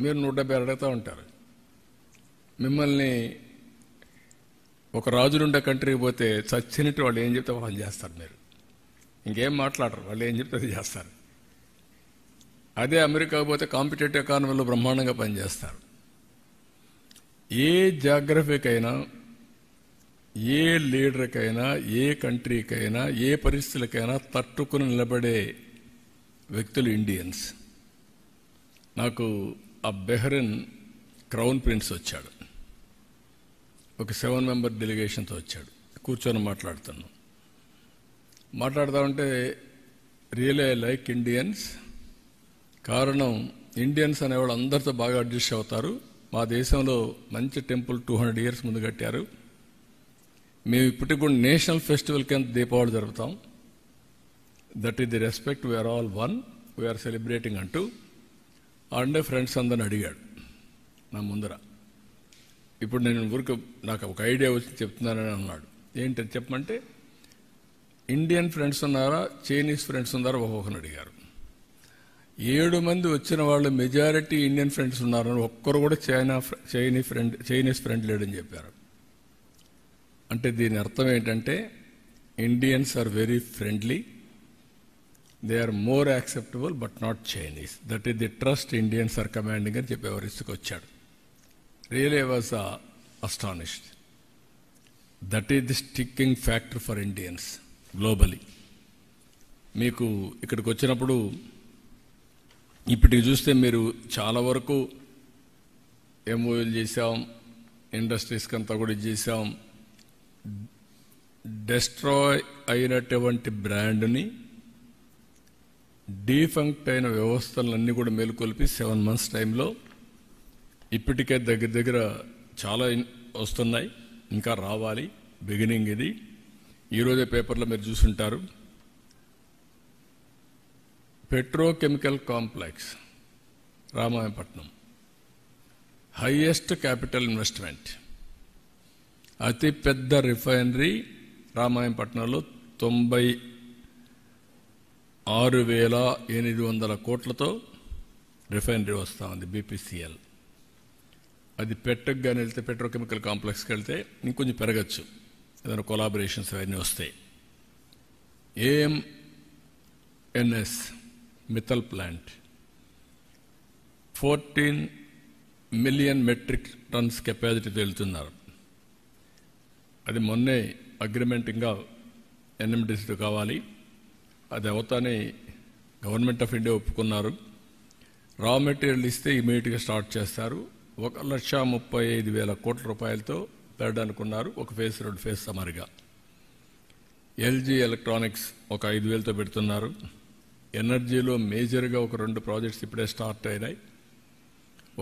మీరు 170 అడుగుతూ ఉంటారు. మిమ్మల్ని ఒక రాజులుండే కంట్రీకి పోతే చచ్చినట్టు వాళ్ళు ఏం చెప్తే వాళ్ళు చేస్తారు. మీరు ఇంకేం మాట్లాడరు, వాళ్ళు ఏం చెప్తే అది చేస్తారు. అదే అమెరికాకు పోతే కాంపిటేటివ్ ఎకానమీలో బ్రహ్మాండంగా పనిచేస్తారు. ఏ జాగ్రఫీకైనా, ఏ లీడర్కైనా, ఏ కంట్రీకైనా, ఏ పరిస్థితులకైనా తట్టుకుని నిలబడే వ్యక్తులు ఇండియన్స్. నాకు ఆ బెహ్రెన్ క్రౌన్ ప్రిన్స్ వచ్చాడు, ఒక 7 మెంబర్ డెలిగేషన్తో వచ్చాడు. కూర్చొని మాట్లాడుతూ ఉంటే రియలీ ఐ లైక్ ఇండియన్స్. కారణం ఇండియన్స్ అనేవాళ్ళు అందరితో బాగా అడ్జస్ట్ అవుతారు. మా దేశంలో మంచి టెంపుల్ 200 ఇయర్స్ ముందు కట్టారు. మేము ఇప్పటికి కూడా నేషనల్ ఫెస్టివల్ కింద దీపావళి జరుపుతాం. That is the respect, we are all one, we are celebrating అంటూ అండే ఫ్రెండ్స్ అందరిని అడిగాడు నా ముందర. ఇప్పుడు నేను ఊరికి నాకు ఒక ఐడియా వచ్చి చెప్తున్నానని అన్నాడు. ఏంటని చెప్పమంటే, ఇండియన్ ఫ్రెండ్స్ ఉన్నారా, చైనీస్ ఫ్రెండ్స్ ఉన్నారా ఒక్కొక్కరిని అడిగారు. 7 మంది వచ్చిన వాళ్ళు మెజారిటీ ఇండియన్ ఫ్రెండ్స్ ఉన్నారని, ఒక్కరు కూడా చైనీస్ ఫ్రెండ్ లేడని చెప్పారు. అంటే దీని అర్థం ఏంటంటే Indians are very friendly, they are more acceptable but not Chinese. That is the trust Indians are commanding అని చెప్పే పరిస్థితికి వచ్చాడు. Really I was astonished. That is the sticking factor for Indians globally. మీకు ఇక్కడికి వచ్చినప్పుడు ఇప్పటికి చూస్తే మీరు చాలా వరకు ఎంఓయూలు చేసాం, ఇండస్ట్రీస్కి అంతా కూడా చేసాం. డెస్ట్రాయ్ అయినటువంటి బ్రాండ్ని, డీఫంక్ట్ అయిన వ్యవస్థలన్నీ కూడా మేలుకొల్పి 7 months టైంలో ఇప్పటికే దగ్గర దగ్గర చాలా వస్తున్నాయి, ఇంకా రావాలి. బిగినింగ్ ఇది. ఈరోజే పేపర్లో మీరు చూసుంటారు, petrochemical complex Ramayapatnam, highest capital investment, అతిపెద్ద రిఫైనరీ రామాయపట్నంలో 96,800 కోట్లతో రిఫైనరీ వస్తూ ఉంది, BPCL. అది పెట్టగానే వెళ్తే, పెట్రోకెమికల్ కాంప్లెక్స్కి వెళ్తే ఇంకొంచెం పెరగచ్చు, ఏదైనా కొలాబరేషన్స్ అవన్నీ వస్తాయి. AMNS Mittal plant 14 million metric tons కెపాసిటీతో వెళ్తున్నారు. అది మొన్నే అగ్రిమెంట్ ఇంకా NMDCతో కావాలి. అది అవతానే గవర్నమెంట్ ఆఫ్ ఇండియా ఒప్పుకున్నారు. రా మెటీరియల్ ఇస్తే ఇమీడియట్గా స్టార్ట్ చేస్తారు. 1,35,000 కోట్ల రూపాయలతో పెట్టడానుకున్నారు. ఒక ఫేజ్, 2 ఫేజ్ సమారిగా. LG ఎలక్ట్రానిక్స్ ఒక 5,000తో పెడుతున్నారు. ఎనర్జీలో మేజర్గా ఒక 2 ప్రాజెక్ట్స్ ఇప్పుడే స్టార్ట్ అయినాయి.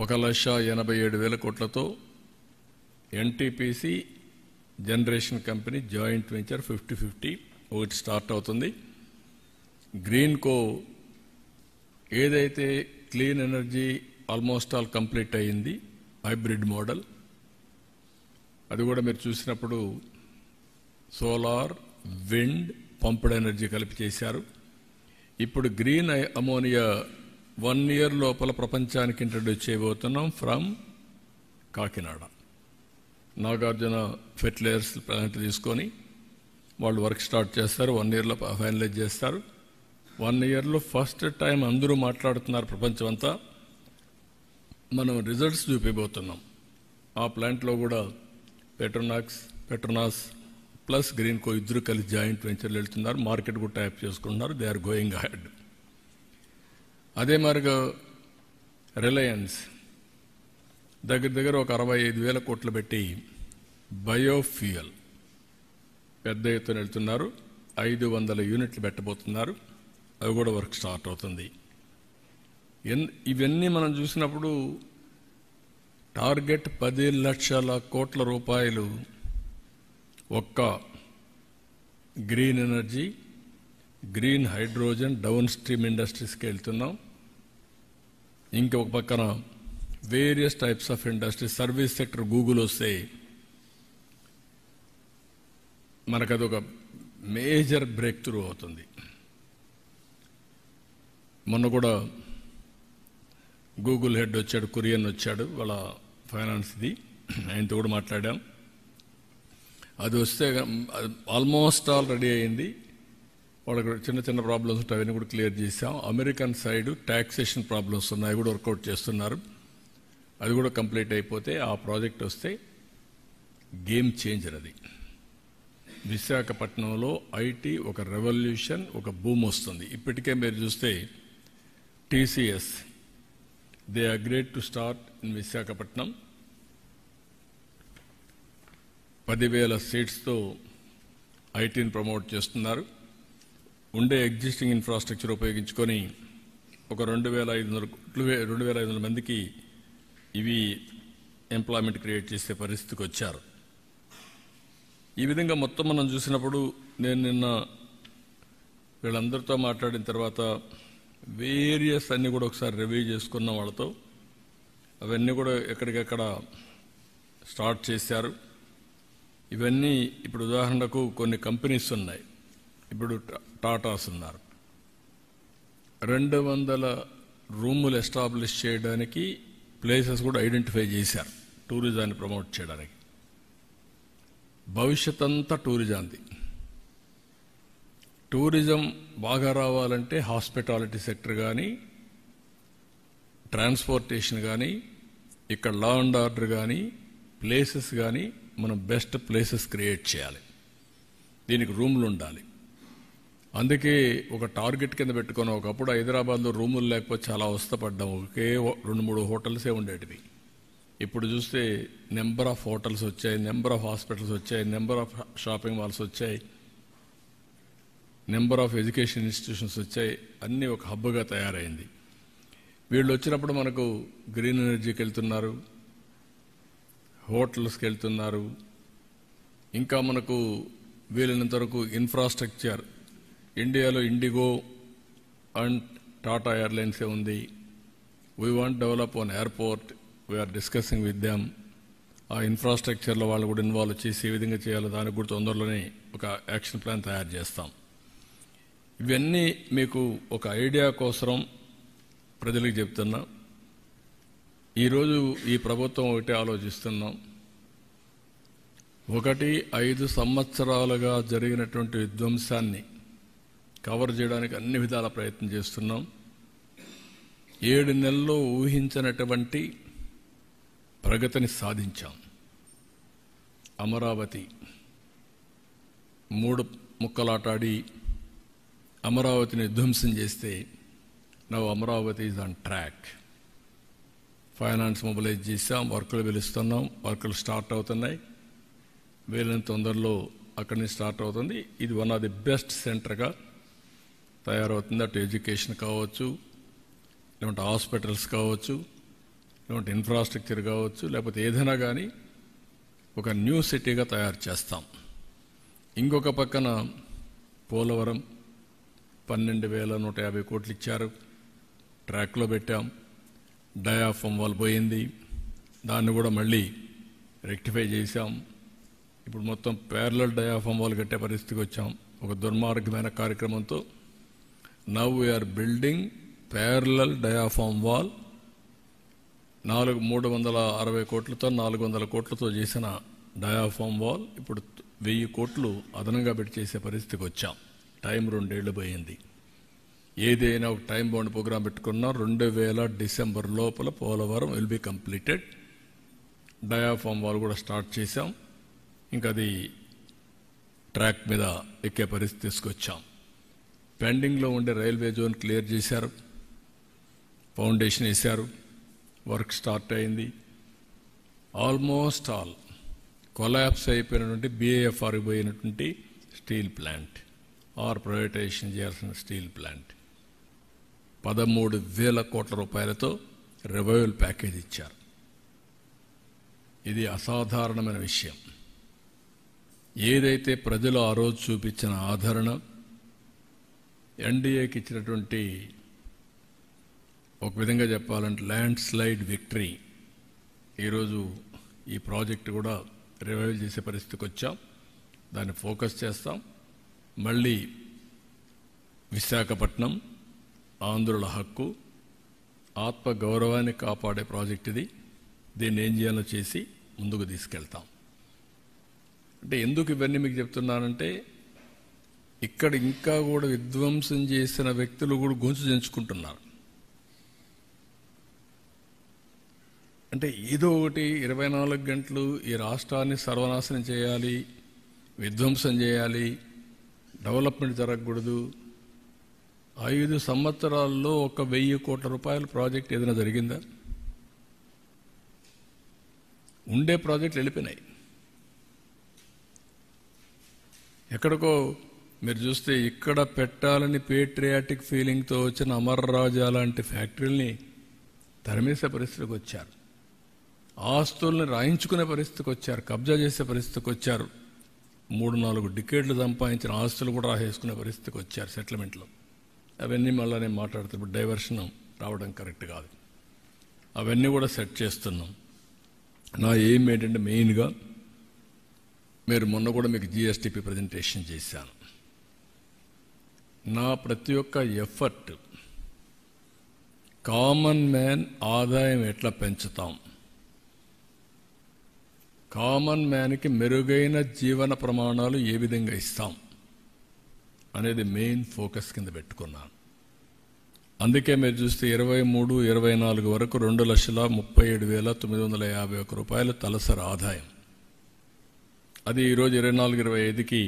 1,87,000 కోట్లతో NTPC generation company joint venture 50-50 ఒకటి స్టార్ట్ అవుతుంది. గ్రీన్ కో ఏదైతే clean energy almost all complete అయ్యింది, హైబ్రిడ్ మోడల్, అది కూడా మీరు చూసినప్పుడు సోలార్, విండ్, పంప్డ్ ఎనర్జీ కలిపి చేశారు. ఇప్పుడు గ్రీన్ అమోనియా 1 ఇయర్ లోపల ప్రపంచానికి ఇంట్రడ్యూస్ చేయబోతున్నాం from Kakinada. Nagarjuna fertilisers plant తీసుకొని వాళ్ళు వర్క్ స్టార్ట్ చేస్తారు. 1 ఇయర్లో ఫైనలైజ్ చేస్తారు. 1 ఇయర్లో ఫస్ట్ టైం అందరూ మాట్లాడుతున్నారు ప్రపంచం అంతా, మనం రిజల్ట్స్ చూపిపోతున్నాం. ఆ ప్లాంట్లో కూడా పెట్రోనాస్ ప్లస్ గ్రీన్ కో ఇద్దరు కలిసి జాయింట్ వెంచర్లు వెళ్తున్నారు. మార్కెట్ కూడా టైప్ చేసుకుంటున్నారు. They are going ahead. అదే మాదిరిగా రిలయన్స్ దగ్గర ఒక 65,000 కోట్లు పెట్టి బయోఫ్యూయల్ పెద్ద ఎత్తున వెళ్తున్నారు. 500 యూనిట్లు పెట్టబోతున్నారు. అవి కూడా వర్క్ స్టార్ట్ అవుతుంది. ఇవన్నీ మనం చూసినప్పుడు టార్గెట్ 10 లక్షల కోట్ల రూపాయలు ఒక్క green energy, green hydrogen, downstream ఇండస్ట్రీస్కి వెళ్తున్నాం. ఇంకొక పక్కన various types of industry, service sector Google వస్తే మనకదొక మేజర్ బ్రేక్ త్రూ అవుతుంది. మొన్న కూడా గూగుల్ హెడ్ వచ్చాడు, కురియన్ వచ్చాడు, వాళ్ళ ఫైనాన్స్ది, ఆయనతో కూడా మాట్లాడాం. అది వస్తే ఆల్మోస్ట్ ఆల్ రెడీ అయింది. వాళ్ళకి చిన్న ప్రాబ్లమ్స్ ఉంటాయి, అవన్నీ కూడా క్లియర్ చేసాం. అమెరికన్ సైడ్ ట్యాక్సేషన్ ప్రాబ్లమ్స్ ఉన్నాయి, కూడా వర్కౌట్ చేస్తున్నారు. అది కూడా కంప్లీట్ అయిపోతే ఆ ప్రాజెక్ట్ వస్తే గేమ్ చేంజర్. అది విశాఖపట్నంలో ఐటీ ఒక రెవల్యూషన్, ఒక బూమ్ వస్తుంది. ఇప్పటికే మీరు చూస్తే TCS they agreed to start in Visakhapatnam. 10,000 సీట్స్తో ఐటీని ప్రమోట్ చేస్తున్నారు. ఉండే ఎగ్జిస్టింగ్ ఇన్ఫ్రాస్ట్రక్చర్ ఉపయోగించుకొని ఒక 2,500 మందికి ఇవి ఎంప్లాయ్మెంట్ క్రియేట్ చేసే పరిస్థితికి వచ్చారు. ఈ విధంగా మొత్తం మనం చూసినప్పుడు, నేను నిన్న వీళ్ళందరితో మాట్లాడిన తర్వాత వేరియస్ అన్నీ కూడా ఒకసారి రివ్యూ చేసుకున్న వాళ్ళతో, అవన్నీ కూడా ఎక్కడికెక్కడ స్టార్ట్ చేశారు. ఇవన్నీ ఇప్పుడు ఉదాహరణకు కొన్ని కంపెనీస్ ఉన్నాయి. ఇప్పుడు టాటాస్ ఉన్నారు. 200 రూములు ఎస్టాబ్లిష్ చేయడానికి ప్లేసెస్ కూడా ఐడెంటిఫై చేశారు, టూరిజాన్ని ప్రమోట్ చేయడానికి. భవిష్యత్ అంతా టూరిజంది. టూరిజం బాగా రావాలంటే హాస్పిటాలిటీ సెక్టర్ కానీ, ట్రాన్స్పోర్టేషన్ కానీ, ఇక్కడ లా అండ్ ఆర్డర్ కానీ, ప్లేసెస్ కానీ మనం బెస్ట్ ప్లేసెస్ క్రియేట్ చేయాలి. దీనికి రూములు ఉండాలి. అందుకే ఒక టార్గెట్ కింద పెట్టుకుని, ఒకప్పుడు హైదరాబాద్లో రూములు లేకపోతే చాలా అవస్థపడ్డాం. ఒకే 2-3 హోటల్సే ఉండేటివి. ఇప్పుడు చూస్తే నెంబర్ ఆఫ్ హోటల్స్ వచ్చాయి, నెంబర్ ఆఫ్ హాస్పిటల్స్ వచ్చాయి, నెంబర్ ఆఫ్ షాపింగ్ మాల్స్ వచ్చాయి, నెంబర్ ఆఫ్ ఎడ్యుకేషన్ ఇన్స్టిట్యూషన్స్ వచ్చాయి. అన్నీ ఒక హబ్గా తయారైంది. వీళ్ళు వచ్చినప్పుడు మనకు గ్రీన్ ఎనర్జీకి వెళ్తున్నారు, హోటల్స్కి వెళ్తున్నారు. ఇంకా మనకు వీలైనంత వరకు ఇన్ఫ్రాస్ట్రక్చర్ ఇండియాలో ఇండిగో అండ్ టాటా ఎయిర్లైన్సే ఉంది. We want develop on airport. We are discussing with them. ఆ ఇన్ఫ్రాస్ట్రక్చర్లో వాళ్ళు కూడా ఇన్వాల్వ్ చేసి ఏ విధంగా చేయాలో దానికి కూడా తొందరలోనే ఒక యాక్షన్ ప్లాన్ తయారు చేస్తాం. ఇవన్నీ మీకు ఒక ఐడియా కోసం ప్రజలకు చెప్తున్నా. ఈరోజు ఈ ప్రభుత్వం ఒకటే ఆలోచిస్తున్నాం. 5 సంవత్సరాలుగా జరిగినటువంటి విధ్వంసాన్ని కవర్ చేయడానికి అన్ని విధాల ప్రయత్నం చేస్తున్నాం. 7 నెలల్లో ఊహించినటువంటి ప్రగతిని సాధించాం. అమరావతి 3 ముక్కలాటాడి అమరావతిని ధ్వంసం చేస్తే now Amaravati is on track. Finance mobilise చేసాం, వర్కులు పిలుస్తున్నాం, వర్కులు స్టార్ట్ అవుతున్నాయి. వీలైనంత తొందరలో అక్కడి నుంచి స్టార్ట్ అవుతుంది. ఇది వన్ ఆఫ్ ది బెస్ట్ సెంటర్గా తయారవుతుంది. అటు ఎడ్యుకేషన్ కావచ్చు, లేకుంటే హాస్పిటల్స్ కావచ్చు, లేకుంటే ఇన్ఫ్రాస్ట్రక్చర్ కావచ్చు, లేకపోతే ఏదైనా కానీ ఒక న్యూ సిటీగా తయారు చేస్తాం. ఇంకొక పక్కన పోలవరం 12,150 కోట్లు ఇచ్చారు, ట్రాక్లో పెట్టాం. డయాఫామ్ వాల్ పోయింది, దాన్ని కూడా మళ్ళీ రెక్టిఫై చేశాం. ఇప్పుడు మొత్తం ప్యారలల్ డయాఫామ్ వాల్ కట్టే పరిస్థితికి వచ్చాం. ఒక దుర్మార్గమైన కార్యక్రమంతో now we are building parallel diaphragm wall. 360 కోట్లతో 400 కోట్లతో చేసిన డయాఫామ్ వాల్ ఇప్పుడు 1000 కోట్లు అదనంగా పెట్టి చేసే పరిస్థితికి వచ్చాం. టైం 2 ఏళ్లు పోయింది. ఏదైనా ఒక టైం బౌండ్ ప్రోగ్రాం పెట్టుకున్నా 2000 డిసెంబర్ లోపల Polavaram will be completed. Diaphragm wall కూడా స్టార్ట్ చేశాం. ఇంకా అది ట్రాక్ మీద ఎక్కే పరిస్థితి తీసుకొచ్చాం. పెండింగ్లో ఉండే రైల్వే జోన్ క్లియర్ చేశారు, ఫౌండేషన్ వేశారు, వర్క్ స్టార్ట్ అయింది. ఆల్మోస్ట్ ఆల్ కొలాప్స్ అయిపోయినటువంటి BIFR పోయినటువంటి స్టీల్ ప్లాంట్ ఆర్ ప్రైవేటైజేషన్ చేయాల్సిన స్టీల్ ప్లాంట్ 13,000 కోట్ల రూపాయలతో రివైవల్ ప్యాకేజ్ ఇచ్చారు. ఇది అసాధారణమైన విషయం. ఏదైతే ప్రజలు ఆ రోజు చూపించిన ఆదరణ, ఎన్డీఏకి ఇచ్చినటువంటి ఒక విధంగా చెప్పాలంటే ల్యాండ్ స్లైడ్ విక్టరీ, ఈరోజు ఈ ప్రాజెక్టు కూడా రివైవ్ చేసే పరిస్థితికి వచ్చాం. దాన్ని ఫోకస్ చేస్తాం. మళ్ళీ విశాఖపట్నం ఆంధ్రుల హక్కు, ఆత్మ గౌరవాన్ని కాపాడే ప్రాజెక్ట్ ఇది. దీన్ని ఏం చేయాలో చేసి ముందుకు తీసుకెళ్తాం. అంటే ఎందుకు ఇవన్నీ మీకు చెప్తున్నానంటే, ఇక్కడ ఇంకా కూడా విధ్వంసం చేసిన వ్యక్తులు కూడా గొంతు చెంచుకుంటున్నారు. అంటే ఏదో ఒకటి 24 గంటలు ఈ రాష్ట్రాన్ని సర్వనాశనం చేయాలి, విధ్వంసం చేయాలి, డెవలప్మెంట్ జరగకూడదు. 5 సంవత్సరాల్లో 1,000 కోట్ల రూపాయల ప్రాజెక్ట్ ఏదైనా జరిగిందా? ఉండే ప్రాజెక్టులు వెళ్ళిపోయినాయి. ఎక్కడికో మీరు చూస్తే ఇక్కడ పెట్టాలని పేట్రియాటిక్ ఫీలింగ్తో వచ్చిన అమర్ రాజా లాంటి ఫ్యాక్టరీల్ని తరిమేసే పరిస్థితికి వచ్చారు. ఆస్తుల్ని రాయించుకునే పరిస్థితికి వచ్చారు, కబ్జా చేసే పరిస్థితికి వచ్చారు. 3-4 డికేడ్లు సంపాదించిన ఆస్తులు కూడా రాసేసుకునే పరిస్థితికి వచ్చారు సెటిల్మెంట్లో. అవన్నీ మళ్ళీ నేను మాట్లాడుతున్నప్పుడు డైవర్షన్ రావడం కరెక్ట్ కాదు. అవన్నీ కూడా సెట్ చేస్తున్నాం. నా ఎయిమ్ ఏంటంటే మెయిన్గా మీరు మొన్న కూడా మీకు GSTP ప్రజెంటేషన్ చేశాను. నా ప్రతి ఒక్క ఎఫర్ట్ కామన్ మ్యాన్ ఆదాయం ఎట్లా పెంచుతాం, కామన్ మ్యాన్కి మెరుగైన జీవన ప్రమాణాలు ఏ విధంగా ఇస్తాం అనేది మెయిన్ ఫోకస్ కింద పెట్టుకున్నాను. అందుకే మీరు చూస్తే 23-24 వరకు 2,37,951 రూపాయలు తలసరి ఆదాయం. అది ఈరోజు 24-25కి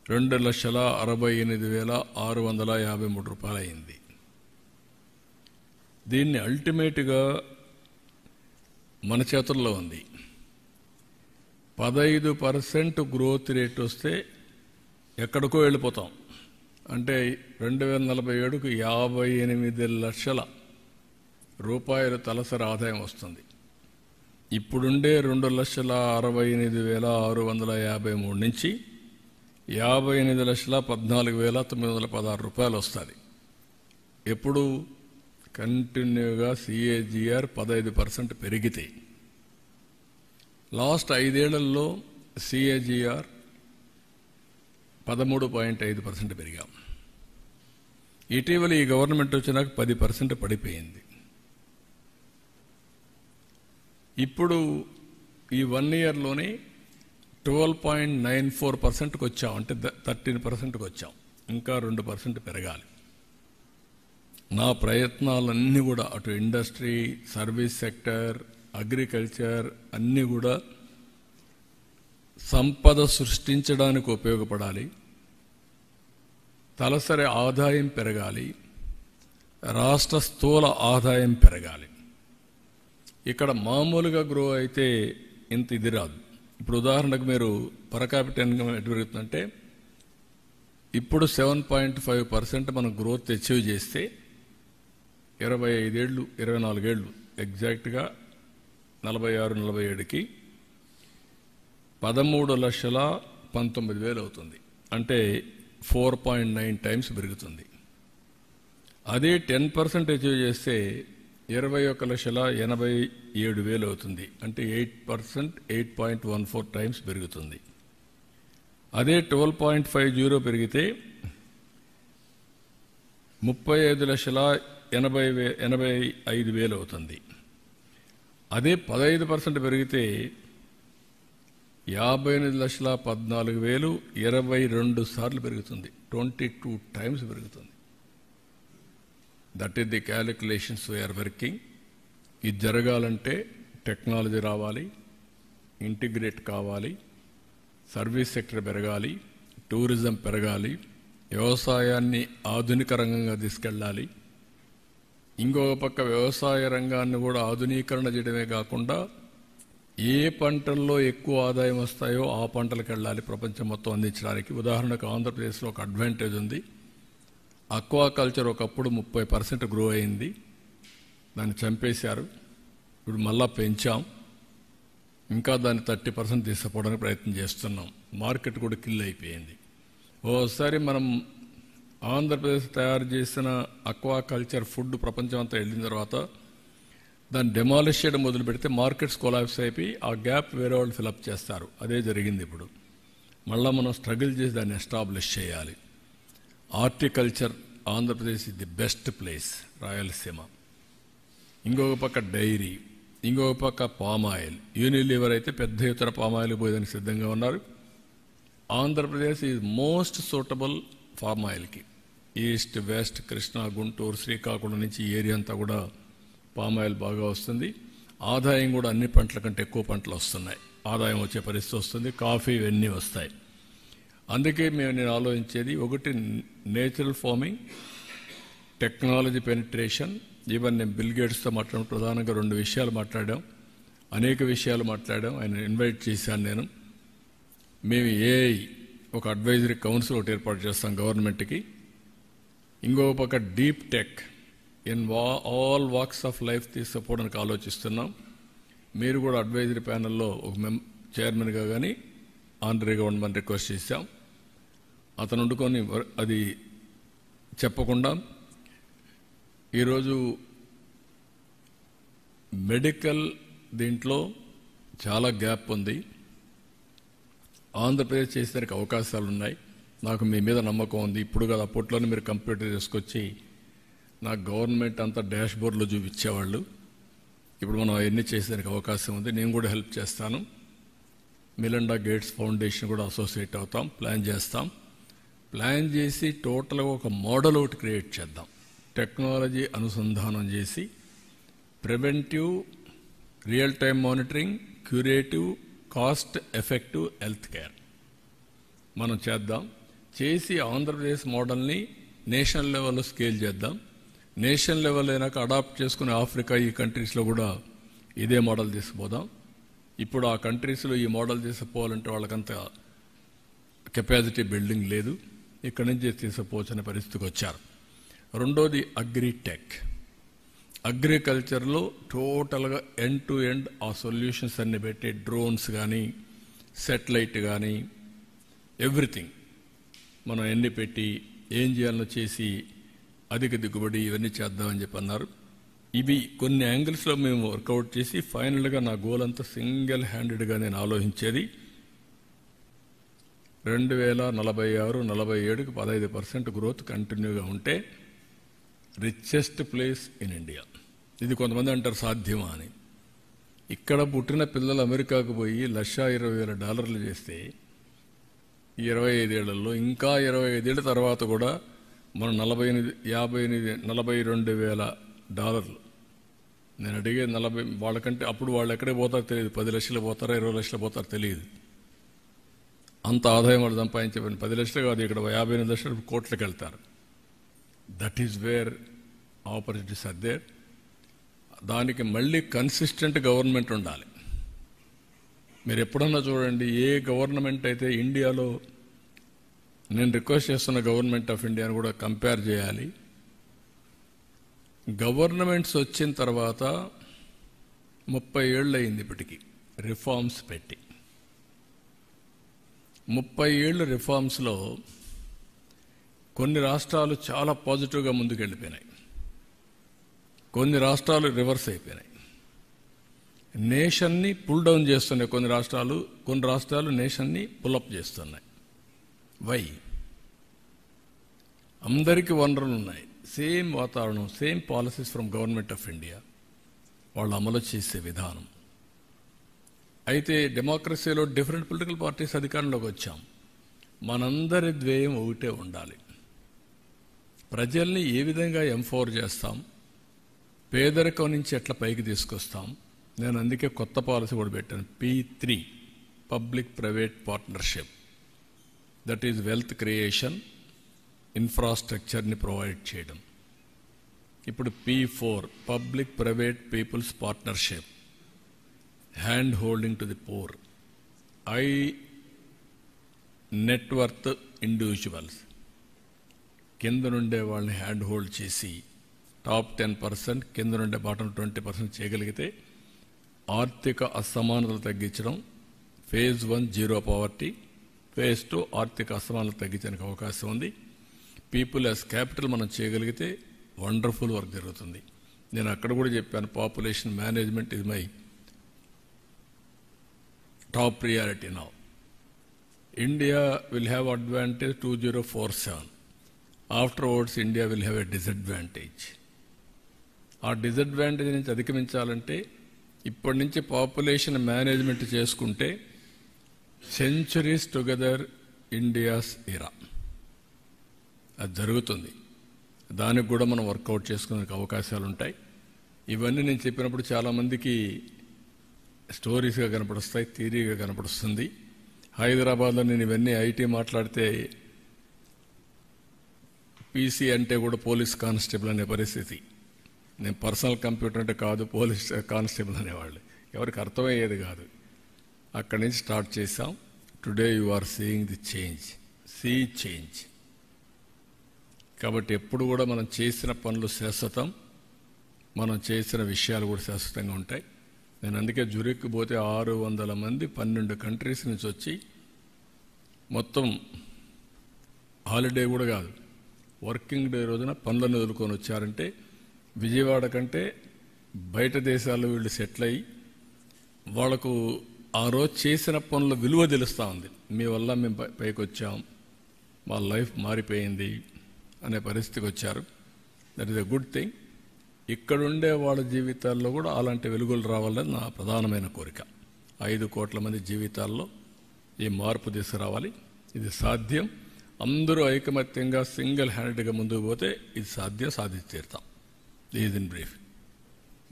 2,68,653 రూపాయలు అయింది. దీన్ని అల్టిమేట్గా మన చేతుల్లో ఉంది. 15% గ్రోత్ రేట్ వస్తే ఎక్కడికో వెళ్ళిపోతాం. అంటే 2047కు 58 లక్షల రూపాయలు తలసరి ఆదాయం వస్తుంది. ఇప్పుడుండే 2,68,653 నుంచి 58,14,916 రూపాయలు వస్తుంది. ఎప్పుడు కంటిన్యూగా CAGR 15% పెరిగితే, లాస్ట్ 5 ఏళ్లలో CAGR 13.5% పెరిగాం. ఇటీవల ఈ గవర్నమెంట్ వచ్చినాక 10% పడిపోయింది. ఇప్పుడు ఈ 1 ఇయర్లోనే 12.94%కి వచ్చాం, అంటే 13%కి వచ్చాం. ఇంకా 2% పెరగాలి. నా ప్రయత్నాలన్నీ కూడా అటు ఇండస్ట్రీ, సర్వీస్ సెక్టర్, అగ్రికల్చర్ అన్నీ కూడా సంపద సృష్టించడానికి ఉపయోగపడాలి. తలసరి ఆదాయం పెరగాలి, రాష్ట్ర స్థూల ఆదాయం పెరగాలి. ఇక్కడ మామూలుగా గ్రో అయితే ఇంత ఇది రాదు. ఇప్పుడు ఉదాహరణకు మీరు పర్ క్యాపిటల్ ఇన్కమ్ ఎటు పెరుగుతుందంటే, ఇప్పుడు 7.5% మనం గ్రోత్ అచీవ్ చేస్తే 25 ఏళ్ళు 24 ఏళ్ళు ఎగ్జాక్ట్గా 46-47కి 13,19,000 అవుతుంది. అంటే 4.9 టైమ్స్ పెరుగుతుంది. అదే 10% అచీవ్ చేస్తే 21,87,000 అవుతుంది. అంటే 8% 8.14 టైమ్స్ పెరుగుతుంది. అదే 12.50 పెరిగితే 35,85,000 అవుతుంది. అదే 15% పెరిగితే 58,14,000 22 సార్లు పెరుగుతుంది. 22 టైమ్స్ పెరుగుతుంది. That is the calculations we are working. ఇది జరగాలంటే టెక్నాలజీ రావాలి, ఇంటిగ్రేట్ కావాలి, సర్వీస్ సెక్టర్ పెరగాలి, టూరిజం పెరగాలి, వ్యవసాయాన్ని ఆధునిక రంగంగా తీసుకెళ్ళాలి. ఇంకొక పక్క వ్యవసాయ రంగాన్ని కూడా ఆధునీకరణ చేయడమే కాకుండా ఏ పంటల్లో ఎక్కువ ఆదాయం వస్తాయో ఆ పంటలకు వెళ్ళాలి ప్రపంచం మొత్తం అందించడానికి. ఉదాహరణకు ఆంధ్రప్రదేశ్లో ఒక అడ్వాంటేజ్ ఉంది. అక్వాకల్చర్ ఒకప్పుడు 30% గ్రో అయింది, దాన్ని చంపేశారు. ఇప్పుడు మళ్ళా పెంచాం, ఇంకా దాన్ని 30% తీసుకుపోవడానికి ప్రయత్నం చేస్తున్నాం. మార్కెట్ కూడా కిల్ అయిపోయింది. ఓసారి మనం ఆంధ్రప్రదేశ్ తయారు చేసిన అక్వాకల్చర్ ఫుడ్ ప్రపంచం అంతా వెళ్ళిన తర్వాత దాన్ని డెమాలిష్ చేయడం మొదలు పెడితే మార్కెట్స్ కొలాప్స్ అయిపోయి ఆ గ్యాప్ వేరే వాళ్ళు ఫిలప్ చేస్తారు. అదే జరిగింది. ఇప్పుడు మళ్ళీ మనం స్ట్రగుల్ చేసి దాన్ని ఎస్టాబ్లిష్ చేయాలి. Horticulture Andhra Pradesh is the best place, Rayalaseema. ఇంకొక పక్క డైరీ, ఇంకొక పక్క పామ్ ఆయిల్. యూనిలీవర్ అయితే పెద్ద ఎత్తున పామ్ ఆయిల్ పోయేదానికి సిద్ధంగా ఉన్నారు. Andhra Pradesh is most suitable palm ఆయిల్కి. East, west, Krishna, Guntur, Srikakulam నుంచి ఈ ఏరియా అంతా కూడా పామ్ ఆయిల్ బాగా వస్తుంది. ఆదాయం కూడా అన్ని పంటల కంటే ఎక్కువ పంటలు వస్తున్నాయి. ఆదాయం వచ్చే పరిస్థితి వస్తుంది. కాఫీ ఇవన్నీ వస్తాయి. అందుకే నేను ఆలోచించేది ఒకటి natural farming, technology penetration. Even నేను బిల్ గేట్స్తో మాట్లాడడం ప్రధానంగా 2 విషయాలు మాట్లాడాం, అనేక విషయాలు మాట్లాడాం. ఆయన ఇన్వైట్ చేశాను నేను. మేము ఏఐ ఒక అడ్వైజరీ కౌన్సిల్ ఒకటి ఏర్పాటు చేస్తాం గవర్నమెంట్కి. ఇంకొక పక్క deep tech in all walks of life తీసుకుపోవడానికి ఆలోచిస్తున్నాం. మీరు కూడా అడ్వైజరీ ప్యానెల్లో ఒక చైర్మన్గా కానీ ఆనరీగా ఉండమని రిక్వెస్ట్ చేశాం. అతను వండుకొని అది చెప్పకుండా ఈరోజు మెడికల్ దీంట్లో చాలా గ్యాప్ ఉంది. ఆంధ్రప్రదేశ్ చేసేదానికి అవకాశాలు ఉన్నాయి. నాకు మీ మీద నమ్మకం ఉంది. ఇప్పుడు కదా అప్పట్లోనే మీరు కంప్యూటర్ తీసుకొచ్చి నాకు గవర్నమెంట్ అంతా డాష్ బోర్డ్లో చూపించేవాళ్ళు. ఇప్పుడు మనం అవన్నీ చేసేదానికి అవకాశం ఉంది. నేను కూడా హెల్ప్ చేస్తాను. మిలిండా గేట్స్ ఫౌండేషన్ కూడా అసోసియేట్ అవుతాం, ప్లాన్ చేస్తాం. ప్లాన్ చేసి టోటల్గా ఒక మోడల్ ఒకటి క్రియేట్ చేద్దాం. టెక్నాలజీ అనుసంధానం చేసి preventive, real time monitoring, curative, cost effective health care మనం చేద్దాం. చేసి ఆంధ్రప్రదేశ్ మోడల్ని నేషనల్ లెవెల్లో స్కేల్ చేద్దాం. నేషనల్ లెవెల్ అయినాక అడాప్ట్ చేసుకుని ఆఫ్రికా ఈ కంట్రీస్లో కూడా ఇదే మోడల్ తీసుకుపోదాం. ఇప్పుడు ఆ కంట్రీస్లో ఈ మోడల్ తీసుకుపోవాలంటే వాళ్ళకంత కెపాసిటీ బిల్డింగ్ లేదు. ఇక్కడి నుంచి తీసుకుపోవచ్చనే పరిస్థితికి వచ్చారు. రెండోది అగ్రిటెక్. అగ్రికల్చర్లో టోటల్గా ఎండ్ టు ఎండ్ ఆ సొల్యూషన్స్ అన్ని పెట్టి డ్రోన్స్ కానీ సెటిలైట్ కానీ ఎవ్రీథింగ్ మనం ఎన్ని పెట్టి ఏం చేయాలో చేసి అధిక దిగుబడి ఇవన్నీ చేద్దామని చెప్పి అన్నారు. ఇవి కొన్ని యాంగిల్స్లో మేము వర్కౌట్ చేసి ఫైనల్గా నా గోల్ అంతా సింగిల్ హ్యాండెడ్గా నేను ఆలోచించేది 2046-47కి 15% గ్రోత్ కంటిన్యూగా ఉంటే రిచెస్ట్ ప్లేస్ ఇన్ ఇండియా. ఇది కొంతమంది అంటారు సాధ్యమా అని. ఇక్కడ పుట్టిన పిల్లలు అమెరికాకు పోయి $1,20,000 చేస్తే 25 ఏళ్లలో ఇంకా 25 ఏళ్ల తర్వాత కూడా మనం $42,000 నేను అడిగే 40 వాళ్ళకంటే అప్పుడు వాళ్ళు ఎక్కడికి పోతారో తెలియదు. 10 లక్షలు పోతారో 20 లక్షలు పోతారో తెలియదు. అంత ఆదాయం వాళ్ళు సంపాదించబడి 10 లక్షలు కాదు, ఇక్కడ 58 లక్షలు కోట్లకు వెళ్తారు. That is where opportunities are there. దానికి మళ్ళీ కన్సిస్టెంట్ గవర్నమెంట్ ఉండాలి. మీరు ఎప్పుడన్నా చూడండి, ఏ గవర్నమెంట్ అయితే ఇండియాలో, నేను రిక్వెస్ట్ చేస్తున్న గవర్నమెంట్ ఆఫ్ ఇండియాను కూడా కంపేర్ చేయాలి. గవర్నమెంట్స్ వచ్చిన తర్వాత 30 ఏళ్ళు అయింది ఇప్పటికీ రిఫార్మ్స్ పెట్టి. 30 ఏళ్ళు రిఫార్మ్స్లో కొన్ని రాష్ట్రాలు చాలా పాజిటివ్గా ముందుకెళ్ళిపోయినాయి, కొన్ని రాష్ట్రాలు రివర్స్ అయిపోయినాయి. నేషన్ని పుల్ డౌన్ చేస్తున్నాయి కొన్ని రాష్ట్రాలు నేషన్ని పుల్అప్ చేస్తున్నాయి. వై? అందరికీ వనరులు ఉన్నాయి, సేమ్ వాతావరణం, same policies from government of India, వాళ్ళు అమలు చేసే విధానం. అయితే డెమోక్రసీలో డిఫరెంట్ పొలిటికల్ పార్టీస్ అధికారంలోకి వచ్చాం. మనందరి ధ్యేయం ఒకటే ఉండాలి. ప్రజల్ని ఏ విధంగా ఎంపవర్ చేస్తాం, పేదరికం నుంచి ఎట్లా పైకి తీసుకొస్తాం. నేను అందుకే కొత్త పాలసీ కూడా పెట్టాను, P3 public private partnership. That is wealth creation, ఇన్ఫ్రాస్ట్రక్చర్ని ప్రొవైడ్ చేయడం. ఇప్పుడు P4 public private people's partnership, hand holding to the poor, high net worth individuals, కింద నుండే వాళ్ళని హ్యాండ్ హోల్డ్ చేసి టాప్ 10%, కింద నుండే బాటం 20% చేయగలిగితే ఆర్థిక అసమానతలు తగ్గించడం. ఫేజ్ 1 జీరో పవర్టీ, ఫేజ్ 2 ఆర్థిక అసమానతలు తగ్గించడానికి అవకాశం ఉంది. పీపుల్ యాజ్ క్యాపిటల్ మనం చేయగలిగితే వండర్ఫుల్ వర్క్ జరుగుతుంది. నేను అక్కడ కూడా చెప్పాను, population management is my top priority now. India will have advantage 2047. Afterwards India will have a disadvantage. ఆ డిసడ్వాంటేజ్ నుంచి అధిగమించాలంటే ఇప్పటి నుంచి పాపులేషన్ మేనేజ్మెంట్ చేసుకుంటే సెంచురీస్ టుగెదర్ ఇండియాస్ ఇరా, అది జరుగుతుంది. దానికి కూడా మనం వర్కౌట్ చేసుకునే అవకాశాలు ఉంటాయి. ఇవన్నీ నేను చెప్పినప్పుడు చాలామందికి స్టోరీస్గా కనపడుస్తాయి, థియరీగా కనపడుస్తుంది. హైదరాబాద్లో నేను ఇవన్నీ ఐటీ మాట్లాడితే పీసీ అంటే కూడా పోలీస్ కానిస్టేబుల్ అనే పరిస్థితి. నేను పర్సనల్ కంప్యూటర్ అంటే కాదు, పోలీస్ కానిస్టేబుల్ అనేవాళ్ళు, ఎవరికి అర్థమయ్యేది కాదు. అక్కడి నుంచి స్టార్ట్ చేసాం. Today you are seeing the change, sea change. కాబట్టి ఎప్పుడు కూడా మనం చేసిన పనులు శాశ్వతం, మనం చేసిన విషయాలు కూడా శాశ్వతంగా ఉంటాయి. నేను అందుకే జురిక్ పోతే 600 మంది 12 కంట్రీస్ నుంచి వచ్చి, మొత్తం హాలిడే కూడా కాదు, వర్కింగ్ డే రోజున పనులను వదులుకొని వచ్చారంటే విజయవాడ కంటే బయట దేశాల్లో వీళ్ళు సెటిల్ అయ్యి వాళ్లకు ఆ రోజు చేసిన పనుల విలువ తెలుస్తూ ఉంది. మీ వల్ల మేము పైకి వచ్చాం, మా లైఫ్ మారిపోయింది అనే పరిస్థితికి వచ్చారు. That is a good thing. ఇక్కడుండే వాళ్ళ జీవితాల్లో కూడా అలాంటి వెలుగులు రావాలని నా ప్రధానమైన కోరిక. 5 కోట్ల మంది జీవితాల్లో ఈ మార్పు తీసుకురావాలి. ఇది సాధ్యం. అందరూ ఐకమత్యంగా సింగిల్ హ్యాండెడ్గా ముందుకు పోతే ఇది సాధించి తీరుతాం. ఇది ఇన్ బ్రీఫ్.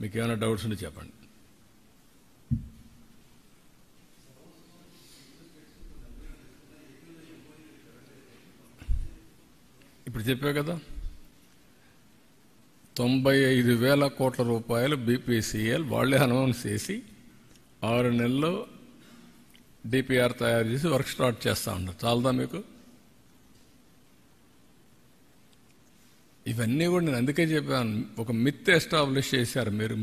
మీకు ఏమైనా డౌట్స్ ఉంటే చెప్పండి. ఇప్పుడు చెప్పా కదా, 95,000 కోట్ల రూపాయలు బీపీసీఎల్ వాళ్లే అనౌన్స్ చేసి 6 నెలల్లో డిపిఆర్ తయారు చేసి వర్క్ స్టార్ట్ చేస్తూ ఉంటారు. చాలదా మీకు? ఇవన్నీ కూడా నేను అందుకే చెప్పాను, ఒక మిత్ ఎస్టాబ్లిష్ చేశారు మీరు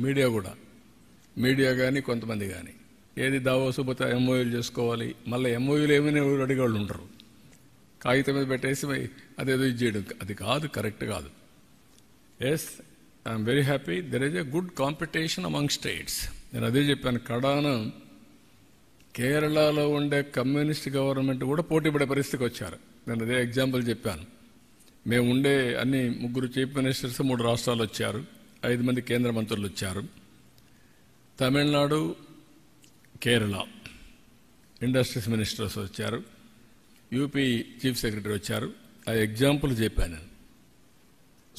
మీడియా కానీ కొంతమంది కానీ. ఏది దావోసు పోతే ఎంఓయూలు చేసుకోవాలి, మళ్ళీ ఎంఓయూలు ఏమైనా ఎవరు అడిగేవాళ్ళు ఉండరు, కాగితం మీద పెట్టేసి అదేదో ఇది చేయడం, అది కాదు, కరెక్ట్ కాదు. Yes, I'm very happy there is a good competition among states. నేను అదే చెప్పాను, కడాన కేరళలో ఉండే కమ్యూనిస్ట్ గవర్నమెంట్ కూడా పోటీ పడే పరిస్థితికి వచ్చారు. నేను అదే ఎగ్జాంపుల్ చెప్పాను. మేము ఉండే అన్ని 3 చీఫ్ మినిస్టర్స్ 3 రాష్ట్రాలు వచ్చారు, 5 మంది కేంద్ర మంత్రులు వచ్చారు. తమిళనాడు, కేరళ ఇండస్ట్రీస్ మినిస్టర్స్ వచ్చారు, యూపీ చీఫ్ సెక్రటరీ వచ్చారు. ఆ ఎగ్జాంపుల్ చెప్పాను.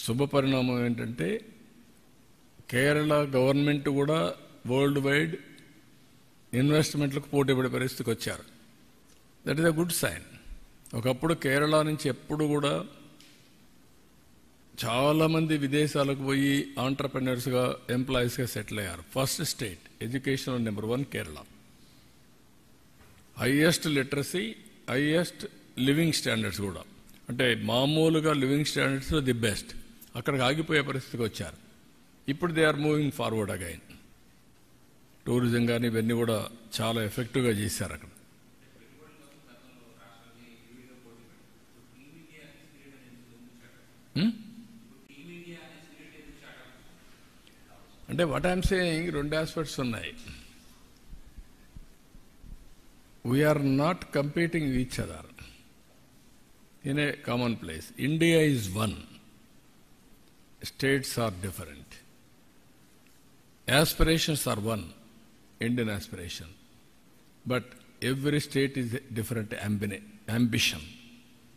శుభ పరిణామం ఏంటంటే కేరళ గవర్నమెంట్ కూడా వరల్డ్ వైడ్ ఇన్వెస్ట్మెంట్లకు పోటీ పడే పరిస్థితికి వచ్చారు. That is a good sign. ఒకప్పుడు కేరళ నుంచి ఎప్పుడు కూడా చాలామంది విదేశాలకు పోయి ఆంటర్ప్రెన్యూర్స్గా, ఎంప్లాయీస్గా సెటిల్ అయ్యారు. First state education number 1 Kerala. Highest literacy, highest living standards కూడా, అంటే మామూలుగా లివింగ్ స్టాండర్డ్స్లో ది బెస్ట్. అక్కడికి ఆగిపోయే పరిస్థితికి వచ్చారు. ఇప్పుడు they are moving forward again. Tourism కానీ ఇవన్నీ కూడా చాలా ఎఫెక్టివ్గా చేశారు అక్కడ. అంటే వాట్ ఐఎమ్ సేయింగ్, 2 ఆస్పెక్ట్స్ ఉన్నాయి. We are not competing each other in a common place. India is one, states are different, aspirations are one, Indian aspiration, but every state is different ambition.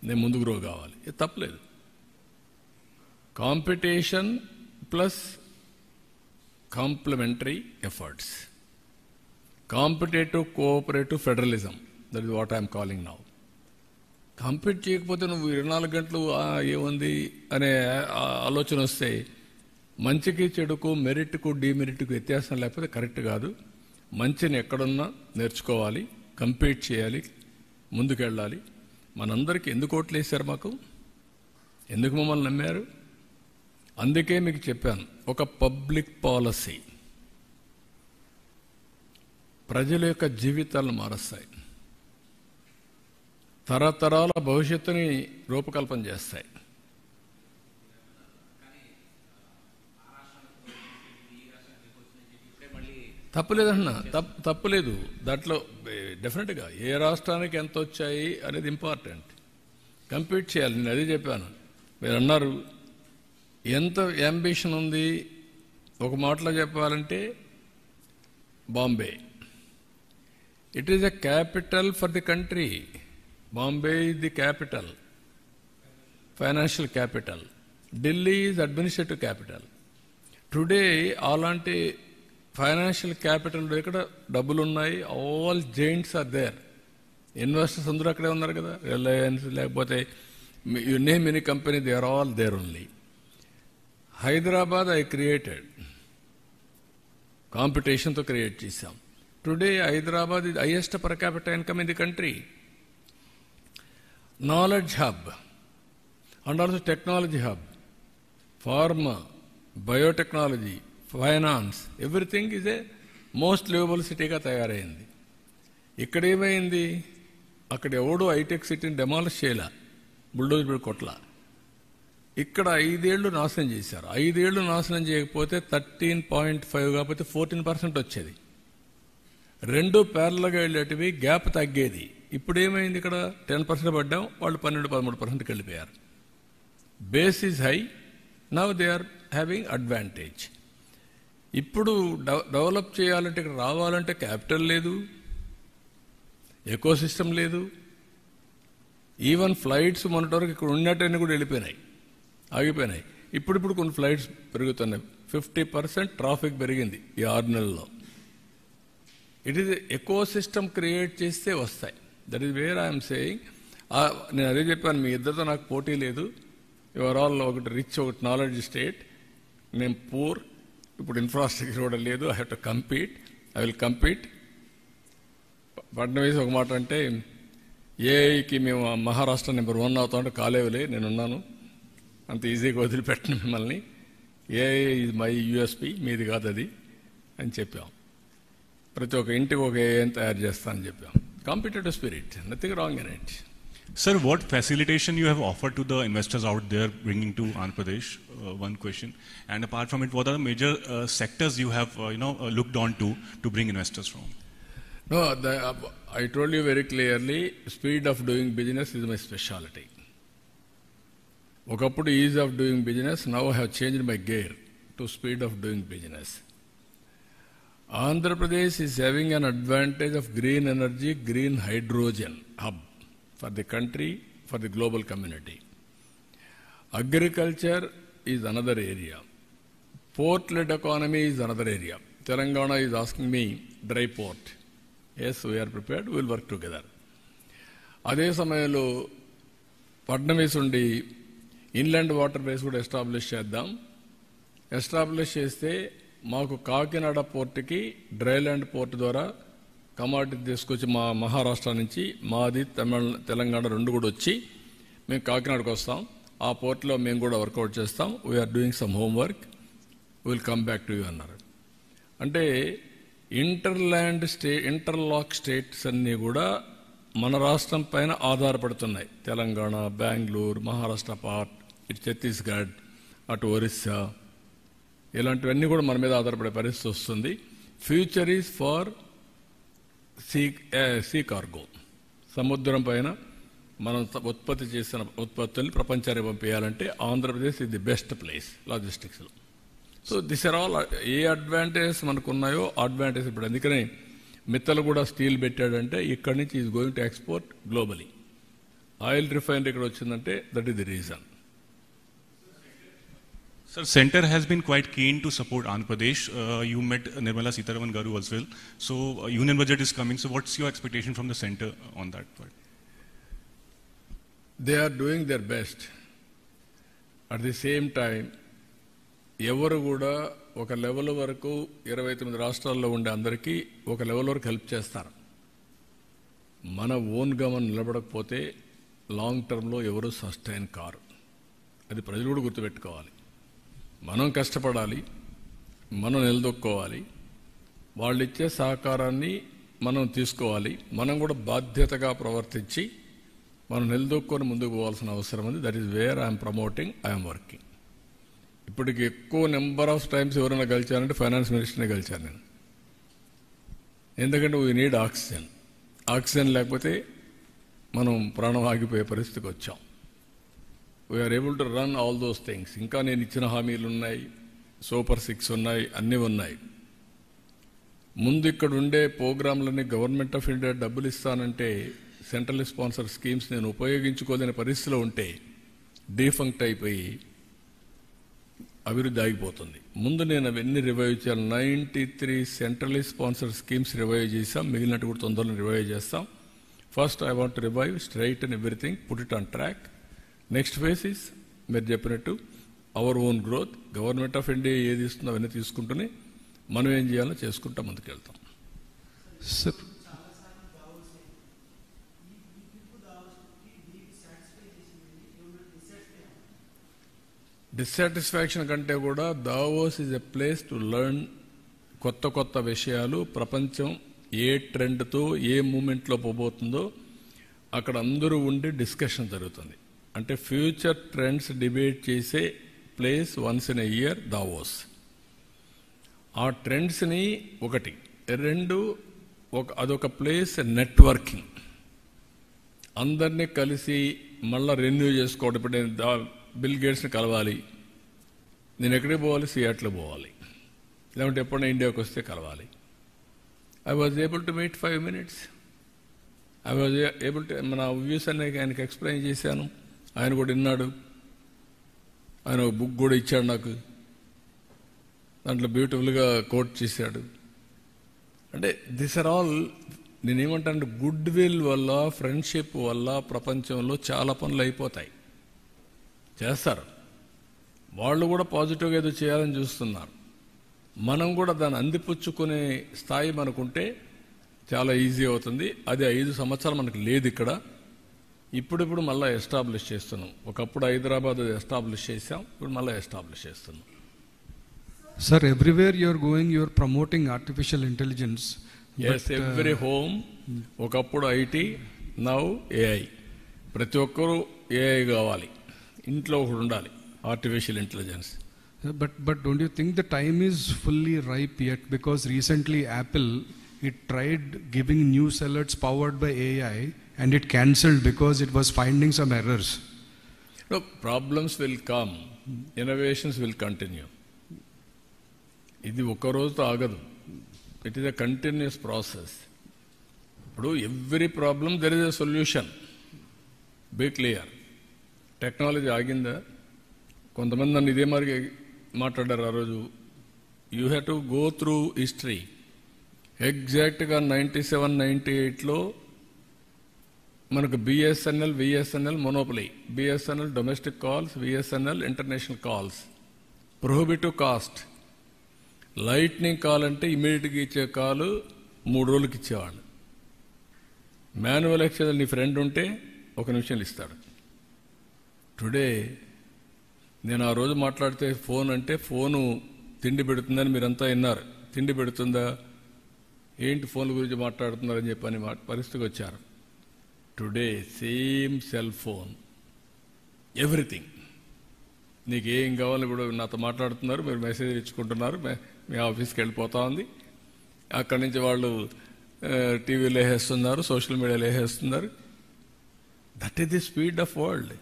నేను ముందు గ్రో కావాలి, ఇది తప్పలేదు. Competition plus complementary efforts, competitive cooperative federalism, that is what I'm calling now. Compete చేయకపోతే నువ్వు 24 గంటలు ఏముంది అనే ఆలోచన వస్తే మంచికి చెడుకు, మెరిట్కు డిమెరిట్కు వ్యత్యాసం లేకపోతే కరెక్ట్ కాదు. మంచిని ఎక్కడున్నా నేర్చుకోవాలి, కంపీట్ చేయాలి, ముందుకెళ్ళాలి. మనందరికీ ఎందుకు ఓట్లు వేశారు, మాకు ఎందుకు మమ్మల్ని నమ్మారు? అందుకే మీకు చెప్పాను, ఒక పబ్లిక్ పాలసీ ప్రజల యొక్క జీవితాలను మారుస్తాయి, తరతరాల భవిష్యత్తుని రూపకల్పన చేస్తాయి. తప్పులేదన్నా, తప్పులేదు. దాంట్లో డెఫినెట్గా ఏ రాష్ట్రానికి ఎంత వచ్చాయి అనేది ఇంపార్టెంట్. కంపీట్ చేయాలి. నేను అదే చెప్పాను. మీరు అన్నారు ఎంత అంబిషన్ ఉంది. ఒక మాటలో చెప్పాలంటే Bombay, it is a capital for the country. Bombay is the capital, financial capital. Delhi is administrative capital. Today అలాంటి ఫైనాన్షియల్ క్యాపిటల్ ఇక్కడ డబ్బులు ఉన్నాయి. All giants are there. Investors అందరూ అక్కడే ఉన్నారు కదా. రిలయన్స్ లేకపోతే you name any company, they are all there only. Hyderabad I created, కాంపిటీషన్తో క్రియేట్ చేశాం. Today Hyderabad is highest per capital income in the country. Knowledge hub and also technology hub. Pharma, biotechnology, finance, everything is a most liveable సిటీగా తయారైంది. ఇక్కడ ఏమైంది, అక్కడ ఎవడో హైటెక్ సిటీని డెమాలిష్ చేయలే, బుల్డోజర్ కొట్ల. ఇక్కడ 5 ఏళ్లు నాశనం చేశారు. 5 ఏళ్లు నాశనం చేయకపోతే 13.5 కాకపోతే 14% వచ్చేది. 2 ప్యారలల్గా వెళ్ళేటివి, గ్యాప్ తగ్గేది. ఇప్పుడు ఏమైంది, ఇక్కడ 10% పడ్డాం, వాళ్ళు 12-13%కి వెళ్ళిపోయారు. Base is high, now they are having advantage. ఇప్పుడు డెవలప్ చేయాలంటే, ఇక్కడ రావాలంటే క్యాపిటల్ లేదు, ఎకో సిస్టమ్ లేదు. ఈవెన్ ఫ్లైట్స్ మొన్నటి వరకు ఇక్కడ ఉన్నట్టన్నీ కూడా వెళ్ళిపోయినాయి, ఆగిపోయినాయి. ఇప్పుడు కొన్ని ఫ్లైట్స్ పెరుగుతున్నాయి. 50% ట్రాఫిక్ పెరిగింది ఈ 6 నెలల్లో. It is eco system create చేస్తే వస్తాయి. That is where I'm saying. నేను అదే చెప్పాను, మీ ఇద్దరితో నాకు పోటీ లేదు. యువర్ ఆల్ ఒకటి రిచ్, ఒకటి నాలెడ్జ్ స్టేట్, నేను పూర్. ఇప్పుడు ఇన్ఫ్రాస్ట్రక్చర్ కూడా లేదు. I have to compete, I will compete. Fadnavis ఒక మాట అంటే, ఏఐకి మేము మహారాష్ట్ర నెంబర్ 1 అవుతామంటే కాలేవులే, నేనున్నాను అంత ఈజీగా వదిలిపెట్టను మిమ్మల్ని, ఇది మై యూఎస్పి, మీది కాదు అది అని చెప్పాం. ప్రతి ఒక్క ఇంటికి ఒక ఏం తయారు చేస్తానని చెప్పాం. Competitive spirit, nothing wrong in it. Sir, what facilitation you have offered to the investors out there bringing to Andhra Pradesh? One question. And apart from it, what are the major sectors you have looked on to bring investors from? No, I told you very clearly, speed of doing business is my specialty. ఒకప్పుడు ease of doing business, now I have changed my gear to speed of doing business. Andhra Pradesh is having an advantage of green energy, green hydrogen hub for the country, for the global community. Agriculture is another area. Port-led economy is another area. Telangana is asking me, dry port. Yes, we are prepared, we will work together. అదే సమయంలో పడ్నమీస్ ఉండి ఇన్లాండ్ వాటర్ బేస్ కూడా ఎస్టాబ్లిష్ చేద్దాం. ఎస్టాబ్లిష్ చేస్తే మాకు కాకినాడ పోర్టుకి డ్రైల్యాండ్ పోర్ట్ ద్వారా కమాడిటీ తీసుకొచ్చి మా మహారాష్ట్ర నుంచి మాది తెలంగాణ రెండు కూడా వచ్చి మేము కాకినాడకు వస్తాం. ఆ పోర్ట్లో మేము కూడా వర్కౌట్ చేస్తాం. We are doing some homework, will come back to you అన్నారు. అంటే ఇంటర్లాక్ స్టేట్స్ అన్నీ కూడా మన రాష్ట్రం పైన ఆధారపడుతున్నాయి. తెలంగాణ, బెంగళూరు, మహారాష్ట్ర పార్ట్, ఇటు ఛత్తీస్గఢ్, అటు ఒరిస్సా, ఇలాంటివన్నీ కూడా మన మీద ఆధారపడే పరిస్థితి వస్తుంది. Future is far see cargo. సముద్రం పైన మనం ఉత్పత్తి చేసిన ఉత్పత్తుల్ని ప్రపంచానికి పంపించాలంటే Andhra Pradesh is the best place లాజిస్టిక్స్లో. So this are all A advantages మనకు ఉన్నాయో అడ్వాంటేజ్ ఇప్పుడు. అందుకనే మిత్తలు కూడా స్టీల్ పెట్టాడంటే ఇక్కడి నుంచి is going to export globally. Oil refinery ఇక్కడ వచ్చిందంటే that is the reason. Sir, Center has been quite keen to support Andhra Pradesh. You met Nirmala Sitharaman Garu as well. So, Union budget is coming. So, what's your expectation from the Center on that part? They are doing their best. At the same time, ఎవరు కూడా ఒక లెవెల్ వరకు 29 రాష్ట్రాల్లో ఉండే అందరికీ ఒక లెవెల్ వరకు హెల్ప్ చేస్తారు. మన ఓన్గా మనం నిలబడకపోతే లాంగ్ టర్మ్లో ఎవరు సస్టైన్ కారు. అది ప్రజలు కూడా గుర్తుపెట్టుకోవాలి. మనం కష్టపడాలి, మనం నిలదొక్కోవాలి, వాళ్ళు ఇచ్చే సహకారాన్ని మనం తీసుకోవాలి. మనం కూడా బాధ్యతగా ప్రవర్తించి మనం నిలదొక్కొని ముందుకు పోవాల్సిన అవసరం ఉంది. That is where I'm promoting, I'm working. ఇప్పటికి ఎక్కువ నెంబర్ ఆఫ్ టైమ్స్ ఎవరైనా గెలిచారంటే ఫైనాన్స్ మినిస్టర్నే గెలిచాను నేను. ఎందుకంటే వీ నీడ్ ఆక్సిజన్. ఆక్సిజన్ లేకపోతే మనం ప్రాణం ఆగిపోయే పరిస్థితికి వచ్చాం. We are able to run all those things. ఇంకా నేను ఇచ్చిన హామీలు ఉన్నాయి, సూపర్ 6 ఉన్నాయి, అన్నీ ఉన్నాయి. ముందు ఇక్కడ ఉండే ప్రోగ్రాంలన్నీ గవర్నమెంట్ ఆఫ్ ఇండియా డబ్బులు ఇస్తానంటే సెంట్రల్ స్పాన్సర్ స్కీమ్స్ నేను ఉపయోగించుకోలేని పరిస్థితిలో ఉంటే డీఫంక్ట్ అయిపోయి అభివృద్ధి ఆగిపోతుంది. ముందు నేను అవన్నీ రివైవ్ చేయాలి. 93 సెంట్రలీ స్పాన్సర్ స్కీమ్స్ రివైవ్ చేసాం. మిగిలినట్టు కూడా తొందరలో రివైవ్ చేస్తాం. First I want revive, straight and everything, put it on track. Next phase is మీరు చెప్పినట్టు our own growth. Government of India ఏది ఇస్తుందో అవన్నీ తీసుకుంటూనే మనం ఏం చేయాలో చేసుకుంటా ముందుకెళ్తాం. డిస్సాటిస్ఫాక్షన్ కంటే కూడా Davos is a place to learn కొత్త కొత్త విషయాలు. ప్రపంచం ఏ ట్రెండ్తో ఏ మూమెంట్లో పోబోతుందో అక్కడ అందరూ ఉండి డిస్కషన్ జరుగుతుంది. అంటే ఫ్యూచర్ ట్రెండ్స్ డిబేట్ చేసే place once in a year Davos. ఆ ట్రెండ్స్ని ఒకటి, రెండు అదొక ప్లేస్ నెట్వర్కింగ్. అందరినీ కలిసి మళ్ళీ రెన్యూ చేసుకోవడం. ఇప్పుడు నేను బిల్ గేట్స్ని కలవాలి, నేను ఎక్కడికి పోవాలి, సియాట్లో పోవాలి, లేకుంటే ఎప్పుడైనా ఇండియాకి వస్తే కలవాలి. I was able to meet 5 minutes. I was able to మన వ్యూస్ అన్ని ఆయనకి ఎక్స్ప్లెయిన్ చేశాను. ఆయన కూడా విన్నాడు. ఆయన ఒక బుక్ కూడా ఇచ్చాడు నాకు, దాంట్లో బ్యూటిఫుల్గా కోట్ చేశాడు. అంటే దిస్ ఆర్ ఆల్ నేనేమంటానంటే గుడ్ విల్ వల్ల, ఫ్రెండ్షిప్ వల్ల ప్రపంచంలో చాలా పనులు అయిపోతాయి. చేస్తారు వాళ్ళు కూడా పాజిటివ్గా ఏదో చేయాలని చూస్తున్నారు. మనం కూడా దాన్ని అందిపుచ్చుకునే స్థాయి మనకుంటే చాలా ఈజీ అవుతుంది. అది 5 సంవత్సరాలు మనకు లేదు ఇక్కడ. ఇప్పుడు మళ్ళీ ఎస్టాబ్లిష్ చేస్తున్నాం. ఒకప్పుడు హైదరాబాద్ ఎస్టాబ్లిష్ చేసాం, ఇప్పుడు మళ్ళీ ఎస్టాబ్లిష్ చేస్తున్నాం. Sir, everywhere you are going, you are promoting artificial intelligence. Yes, every home. ఒకప్పుడు ఐటీ, నౌ ఏఐ. ప్రతి ఒక్కరూ ఏఐ కావాలి, ఇంట్లో ఒకటి ఉండాలి artificial intelligence. But don't you think the time is fully ripe yet? Because recently Apple, it tried giving news alerts powered by AI and it cancelled because it was finding some errors. No, problems will come, innovations will continue. ఇది ఒక్క రోజుతో ఆగదు. It is a continuous process. ఇప్పుడు every problem there is a solution. Be clear. Technology ఆగిందా? కొంతమంది నన్ను ఇదే మరి మాట్లాడారు ఆ రోజు. You have to go through history. ఎగ్జాక్ట్గా 97, 98లో మనకు BSNL, VSNL monopoly. BSNL domestic calls, VSNL international calls. Prohibitive cost. Lightning call అంటే ఇమీడియట్గా ఇచ్చే కాలు 3 రోజులకి ఇచ్చేవాళ్ళు. మాన్యువల్ ఎక్స్చేంజ్ నీ ఫ్రెండ్ ఉంటే 1 నిమిషంలో ఇస్తాడు. టుడే నేను ఆ రోజు మాట్లాడితే ఫోన్ అంటే ఫోను తిండి పెడుతుందని మీరంతా విన్నారు. తిండి పెడుతుందా ఏంటి ఫోన్ గురించి మాట్లాడుతున్నారని చెప్పని పరిస్థితికి వచ్చారు. Today same cell phone, everything. నీకు ఏం కావాలి ఇప్పుడు నాతో మాట్లాడుతున్నారు, మీరు మెసేజ్ ఇచ్చుకుంటున్నారు, మీ ఆఫీస్కి వెళ్ళిపోతా ఉంది. అక్కడి నుంచి వాళ్ళు టీవీలో వేసేస్తున్నారు, సోషల్ మీడియాలో వేసేస్తున్నారు. That is the speed of world.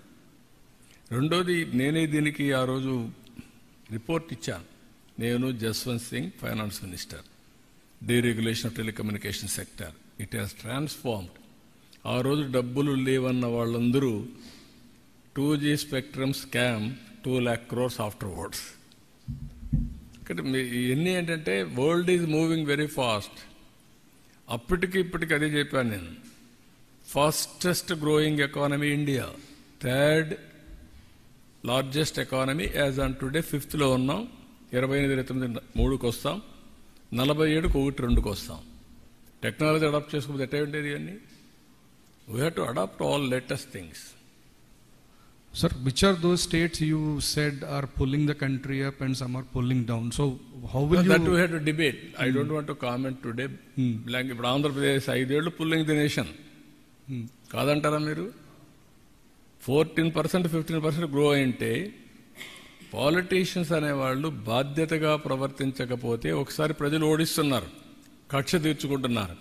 రెండోది, నేనే దీనికి ఆ రోజు రిపోర్ట్ ఇచ్చాను. నేను Jaswant Singh, finance minister, deregulation of telecommunication sector. It has transformed. ఆ రోజు డబ్బులు లేవన్న వాళ్ళందరూ 2G spectrum scam 2 lakh crores afterwards. ఇక్కడ ఇవన్నీ ఏంటంటే world is moving very fast. అప్పటికి ఇప్పటికి అదే చెప్పాను నేను. Fastest growing economy India, 3rd largest economy as on today. 5th లో ఉన్నాం. 28, 29, 3కి వస్తాం. 47కి 1, 2కి వస్తాం. టెక్నాలజీ అడాప్ట్ చేసుకోకపోతే ఎట్లా ఉండేది అన్నీ? We have to adapt all latest things. Sir, which are those states you said are pulling the country up and some are pulling down? So how will you... That we have to debate. I don't want to comment today. ఇప్పుడు ఆంధ్రప్రదేశ్ 5 ఏళ్ళు పుల్లింగ్ ది నేషన్ కాదంటారా మీరు? 14%, 15% గ్రో అయింటే పాలిటీషియన్స్ అనేవాళ్ళు బాధ్యతగా ప్రవర్తించకపోతే ఒకసారి ప్రజలు ఓడిస్తున్నారు, కక్ష తీర్చుకుంటున్నారు.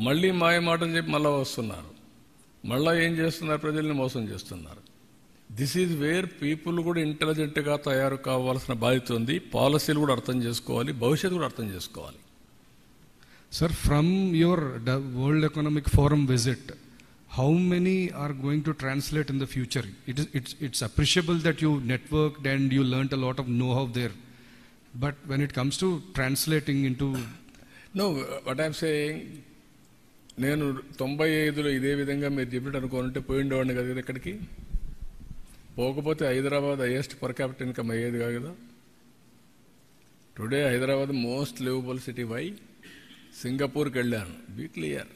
మళ్ళీ మాయ మాటలు చెప్పి మళ్ళీ వస్తున్నారు. మళ్ళీ ఏం చేస్తున్నారు? ప్రజల్ని మోసం చేస్తున్నారు. దిస్ ఈజ్ వేర్ పీపుల్ కూడా ఇంటెలిజెంట్గా తయారు కావాల్సిన బాధ్యత ఉంది. పాలసీలు కూడా అర్థం చేసుకోవాలి, భవిష్యత్తు కూడా అర్థం చేసుకోవాలి. Sir, from your World Economic Forum visit, how many are going to translate in the future? It's appreciable that you networked and you learnt a lot of know-how there. But when it comes to translating into... No, what I'm saying, నేను 95లో ఇదే విధంగా మీరు చెప్పినట్టు అనుకోనంటే పోయిండేవాడిని కదా ఇక్కడికి. పోకపోతే Hyderabad highest per capital income అయ్యేది కాదు కదా. Today Hyderabad most livable city. Why? సింగపూర్కి వెళ్ళాను. Be clear.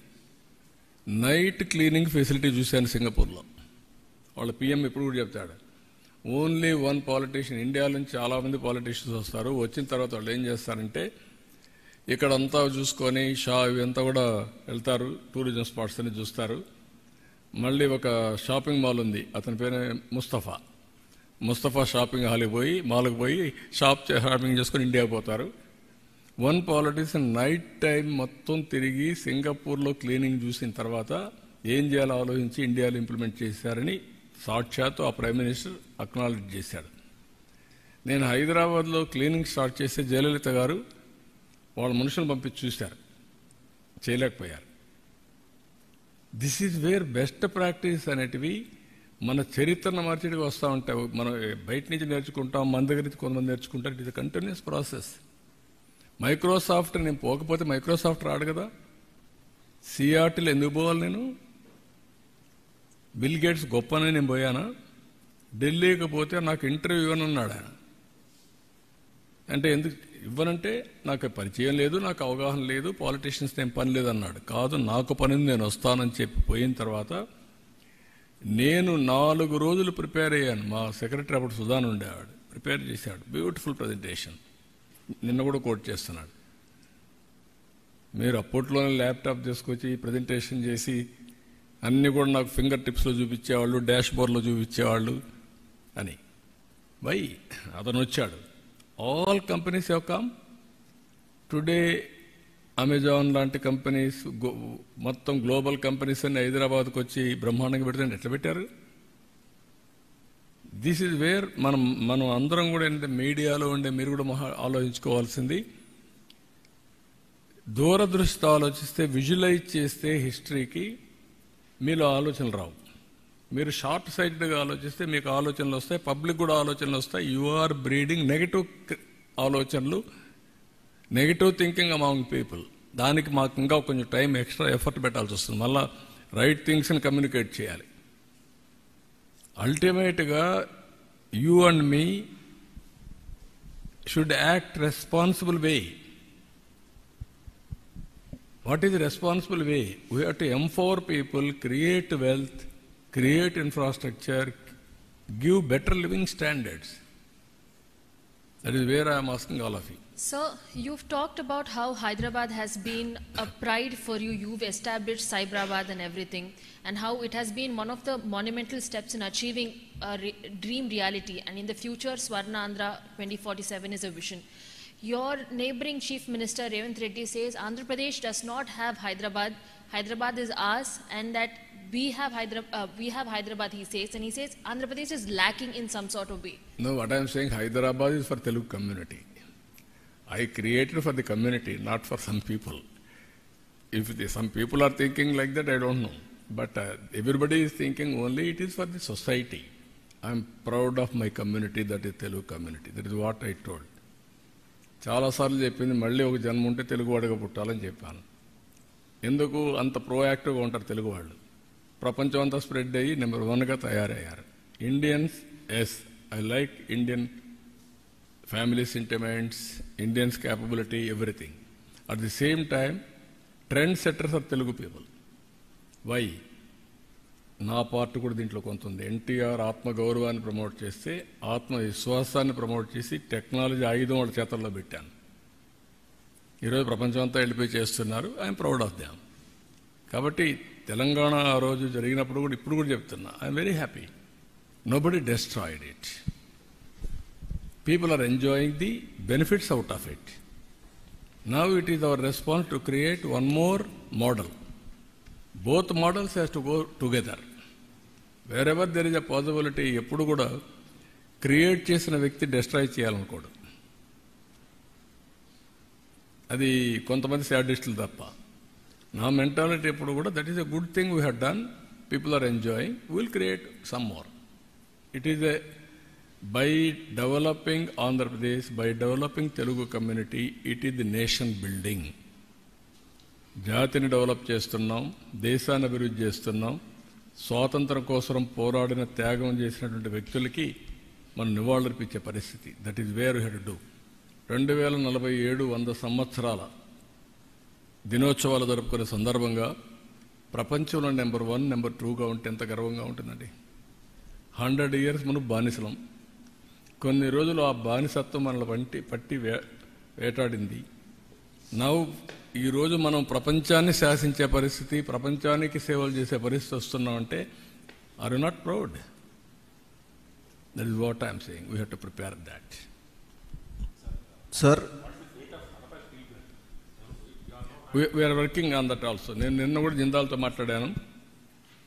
Night cleaning facility చూశాను సింగపూర్లో. వాళ్ళ పిఎం ఇప్పుడు కూడా చెప్తాడు, ఓన్లీ 1 పాలిటీషియన్. ఇండియా నుంచి చాలామంది పాలిటీషియన్స్ వస్తారు. వచ్చిన తర్వాత వాళ్ళు ఏం చేస్తారంటే ఇక్కడంతా చూసుకొని ఇవంతా కూడా వెళ్తారు, టూరిజం స్పాట్స్ అని చూస్తారు. మళ్ళీ ఒక షాపింగ్ మాల్ ఉంది, అతని పేరు ముస్తఫా షాపింగ్ మాల్కి పోయి షాపింగ్ చేసుకొని ఇండియా పోతారు. 1 పాలిటీషియన్ నైట్ టైం మొత్తం తిరిగి సింగపూర్లో క్లీనింగ్ చూసిన తర్వాత ఏం చేయాలో ఆలోచించి ఇండియాలో ఇంప్లిమెంట్ చేశారని సాక్షాత్తు ఆ ప్రైమ్ మినిస్టర్ అక్నాలెడ్జ్ చేశాడు. నేను హైదరాబాద్లో క్లీనింగ్ స్టార్ట్ చేస్తే జయలలిత గారు వాళ్ళ మనుషులను పంపించి చూశారు, చేయలేకపోయారు. This is where best practice అనేటివి మన చరిత్రను మార్చేటివి వస్తూ ఉంటాయి. మనం బయట నుంచి నేర్చుకుంటాం, మన దగ్గర నుంచి కొంతమంది నేర్చుకుంటారు. It is a continuous process. Microsoft నేను పోకపోతే మైక్రోసాఫ్ట్ రాడు కదా. సిఆర్టీలో ఎందుకు పోవాలి నేను? బిల్ గేట్స్ గొప్పనే నేను పోయానా? ఢిల్లీకి పోతే నాకు ఇంటర్వ్యూ ఇవ్వనన్నాడు ఆయన. అంటే ఎందుకు ఇవ్వనంటే నాకు పరిచయం లేదు, నాకు అవగాహన లేదు, పాలిటీషియన్స్ ఏం పని లేదన్నాడు. కాదు, నాకు పని నేను వస్తానని చెప్పి పోయిన తర్వాత నేను 4 రోజులు ప్రిపేర్ అయ్యాను. మా సెక్రటరీ అప్పుడు సుధాన్ ఉండేవాడు, ప్రిపేర్ చేశాడు. Beautiful presentation. నిన్న కూడా కోట్ చేస్తున్నాడు. మీరు అప్పట్లోనే ల్యాప్టాప్ తీసుకొచ్చి ప్రజెంటేషన్ చేసి అన్నీ కూడా నాకు ఫింగర్ టిప్స్లో చూపించేవాళ్ళు, డాష్ బోర్డ్లో చూపించేవాళ్ళు అని. వై అతను వచ్చాడు. All companies have come today. Amazon లాంటి కంపెనీస్, మొత్తం గ్లోబల్ కంపెనీస్ అన్ని హైదరాబాద్కి వచ్చి బ్రహ్మాండంగా పెడితే ఎట్లా పెట్టారు? దిస్ ఈజ్ వేర్ మనం అందరం కూడా ఏంటంటే మీడియాలో ఉండే మీరు కూడా ఆలోచించుకోవాల్సింది, దూరదృష్టితో ఆలోచిస్తే, విజువలైజ్ చేస్తే హిస్టరీకి మీలో ఆలోచనలు రావు. మీరు షార్ట్ సైటెడ్గా ఆలోచిస్తే మీకు ఆలోచనలు వస్తాయి, పబ్లిక్ కూడా ఆలోచనలు వస్తాయి. యు ఆర్ బ్రీడింగ్ నెగటివ్ ఆలోచనలు, నెగటివ్ థింకింగ్ అమాంగ్ పీపుల్. దానికి మాకు ఇంకా కొంచెం టైం ఎక్స్ట్రా ఎఫర్ట్ పెట్టాల్సి వస్తుంది. మళ్ళీ రైట్ థింగ్స్ని కమ్యూనికేట్ చేయాలి. అల్టిమేట్గా you and me should act responsible way. What is the responsible way? We have to empower people, create wealth, create infrastructure, give better living standards. That is where I am asking all of you. Sir, you've talked about how Hyderabad has been a pride for you. You've established Cyberabad and everything, and how it has been one of the monumental steps in achieving a dream reality. And in the future, Swarnandhra 2047 is a vision. Your neighboring Chief Minister Revanth Reddy says Andhra Pradesh does not have Hyderabad. Hyderabad is ours, and that we have Hyderabad, he says, and he says Andhra Pradesh is lacking in some sort of way. No, what I am saying, Hyderabad is for Telugu community. I created for the community, not for some people. If some people are thinking like that, I don't know. But everybody is thinking only it is for the society. I am proud of my community, that is Telugu community. That is what I told. చాలాసార్లు చెప్పింది, మళ్ళీ ఒక జన్మ ఉంటే తెలుగువాడిగా పుట్టాలని చెప్పాను. ఎందుకు అంత ప్రోయాక్టివ్గా ఉంటారు తెలుగు వాళ్ళు? ప్రపంచం అంతా స్ప్రెడ్ అయ్యి నెంబర్ 1గా తయారయ్యారు. Indians, yes, I like Indian family sentiments, Indians capability, everything. At the same time trend setters are Telugu people. Why? నా పార్ట్ కూడా దీంట్లో కొంత ఉంది. ఎన్టీఆర్ ఆత్మగౌరవాన్ని ప్రమోట్ చేస్తే ఆత్మవిశ్వాసాన్ని ప్రమోట్ చేసి టెక్నాలజీ ఆయుధం వాళ్ళ చేతల్లో పెట్టాను. ఈరోజు ప్రపంచం అంతా వెళ్ళిపోయి చేస్తున్నారు. I'm proud of them. కాబట్టి తెలంగాణ ఆ రోజు జరిగినప్పుడు కూడా ఇప్పుడు కూడా చెప్తున్నా, I'm very happy. Nobody destroyed it. People are enjoying the benefits out of it. Now it is our response to create one more model. Both models has to go together. Wherever there is a possibility. ఎప్పుడు కూడా క్రియేట్ చేసిన వ్యక్తి డెస్ట్రాయ్ చేయాలనుకోడు. అది కొంతమంది శాడిస్టులు తప్ప. నా మెంటాలిటీ ఎప్పుడు కూడా that is a good thing we have done, people are enjoying, will create some more. It is a by developing Andhra Pradesh, by developing Telugu community, it is the nation building. జాతిని డెవలప్ చేస్తున్నాం, దేశాన్ని అభివృద్ధి చేస్తున్నాం. స్వాతంత్రం కోసం పోరాడిన, త్యాగం చేసినటువంటి వ్యక్తులకి మనం నివాళులర్పించే పరిస్థితి. That is where you have to do. 2047 100 సంవత్సరాల దినోత్సవాలు జరుపుకునే సందర్భంగా ప్రపంచంలో నెంబర్ 1, నెంబర్ 2గా ఉంటే ఎంత గర్వంగా ఉంటుందండి. 100 years ముందు బానిసలం. కొన్ని రోజులు ఆ బానిసత్వం మనల్ని పట్టి వేటాడింది. ఈరోజు మనం ప్రపంచాన్ని శాసించే పరిస్థితి, ప్రపంచానికి సేవలు చేసే పరిస్థితి వస్తున్నామంటే are you not proud? That is what I'm saying. We have to prepare that. Sir, we are working on that also. నేను నిన్న కూడా జిందాల్తో మాట్లాడాను.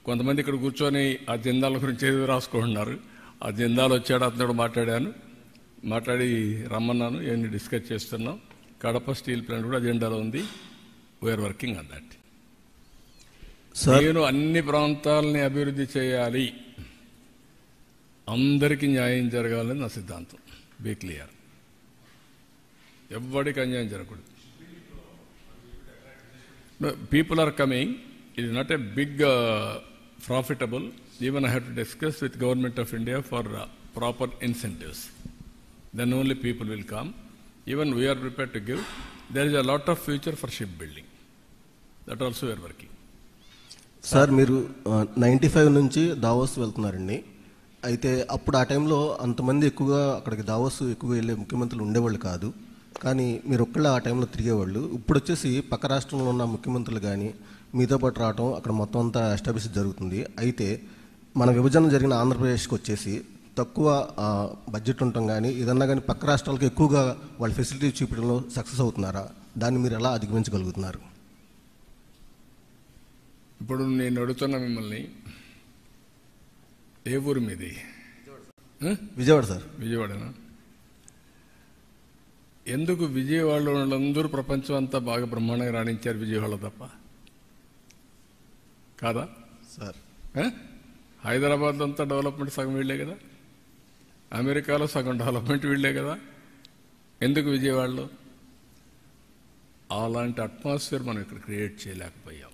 కొంతమంది ఇక్కడ కూర్చొని ఆ జిందాల గురించి ఏదో రాసుకుంటున్నారు. ఆ జిందాల్ వచ్చాడు, అతను మాట్లాడాను, మాట్లాడి రమ్మన్నాను, ఇవన్నీ డిస్కస్ చేస్తున్నాం. కడప స్టీల్ ప్లాంట్ కూడా అజెండాలో ఉంది. We are working on that. నేను అన్ని ప్రాంతాలని అభివృద్ధి చేయాలి, అందరికీ న్యాయం జరగాలని నా సిద్ధాంతం. Be clear. ఎవ్వడికి అన్యాయం జరగకూడదు. People are coming. It is not a big profitable. Even I have to discuss with government of India for proper incentives. Then only people will come. Even we are prepared to give. There is a lot of future for shipbuilding. That also we are working. Sir మీరు 95 నుంచి దావోస్ వెళ్తున్నారండి. అయితే అప్పుడు ఆ టైంలో అంతమంది ఎక్కువగా అక్కడికి దావోస్ ఎక్కువగా వెళ్ళే ముఖ్యమంత్రులు ఉండేవాళ్ళు కాదు, కానీ మీరు ఒక్కళ్ళే ఆ టైంలో తిరిగేవాళ్ళు. ఇప్పుడు వచ్చేసి పక్క రాష్ట్రంలో ఉన్న ముఖ్యమంత్రులు కానీ మీతో పాటు రావడం అక్కడ మొత్తం అంతా ఎస్టాబ్లిష్ జరుగుతుంది. అయితే మన విభజన జరిగిన ఆంధ్రప్రదేశ్కి వచ్చేసి తక్కువ బడ్జెట్ ఉండటం కానీ ఏదన్నా కానీ పక్క రాష్ట్రాలకు ఎక్కువగా వాళ్ళ ఫెసిలిటీ చూపించడంలో సక్సెస్ అవుతున్నారా? దాన్ని మీరు ఎలా అధిగమించగలుగుతున్నారు? ఇప్పుడు నేను అడుగుతున్నా మిమ్మల్ని, ఏ ఊరు మీది? విజయవాడ సార్. విజయవాడనా? ఎందుకు విజయవాడలో వాళ్ళందరూ ప్రపంచం అంతా బాగా బ్రహ్మాండంగా రాణించారు విజయవాడ తప్ప? కాదా సార్? హైదరాబాద్ అంతా డెవలప్మెంట్ సగం వీళ్ళే కదా, అమెరికాలో సగం డెవలప్మెంట్ వీళ్ళే కదా, ఎందుకు విజయవాడలో? అలాంటి అట్మాస్ఫియర్ మనం ఇక్కడ క్రియేట్ చేయలేకపోయాం.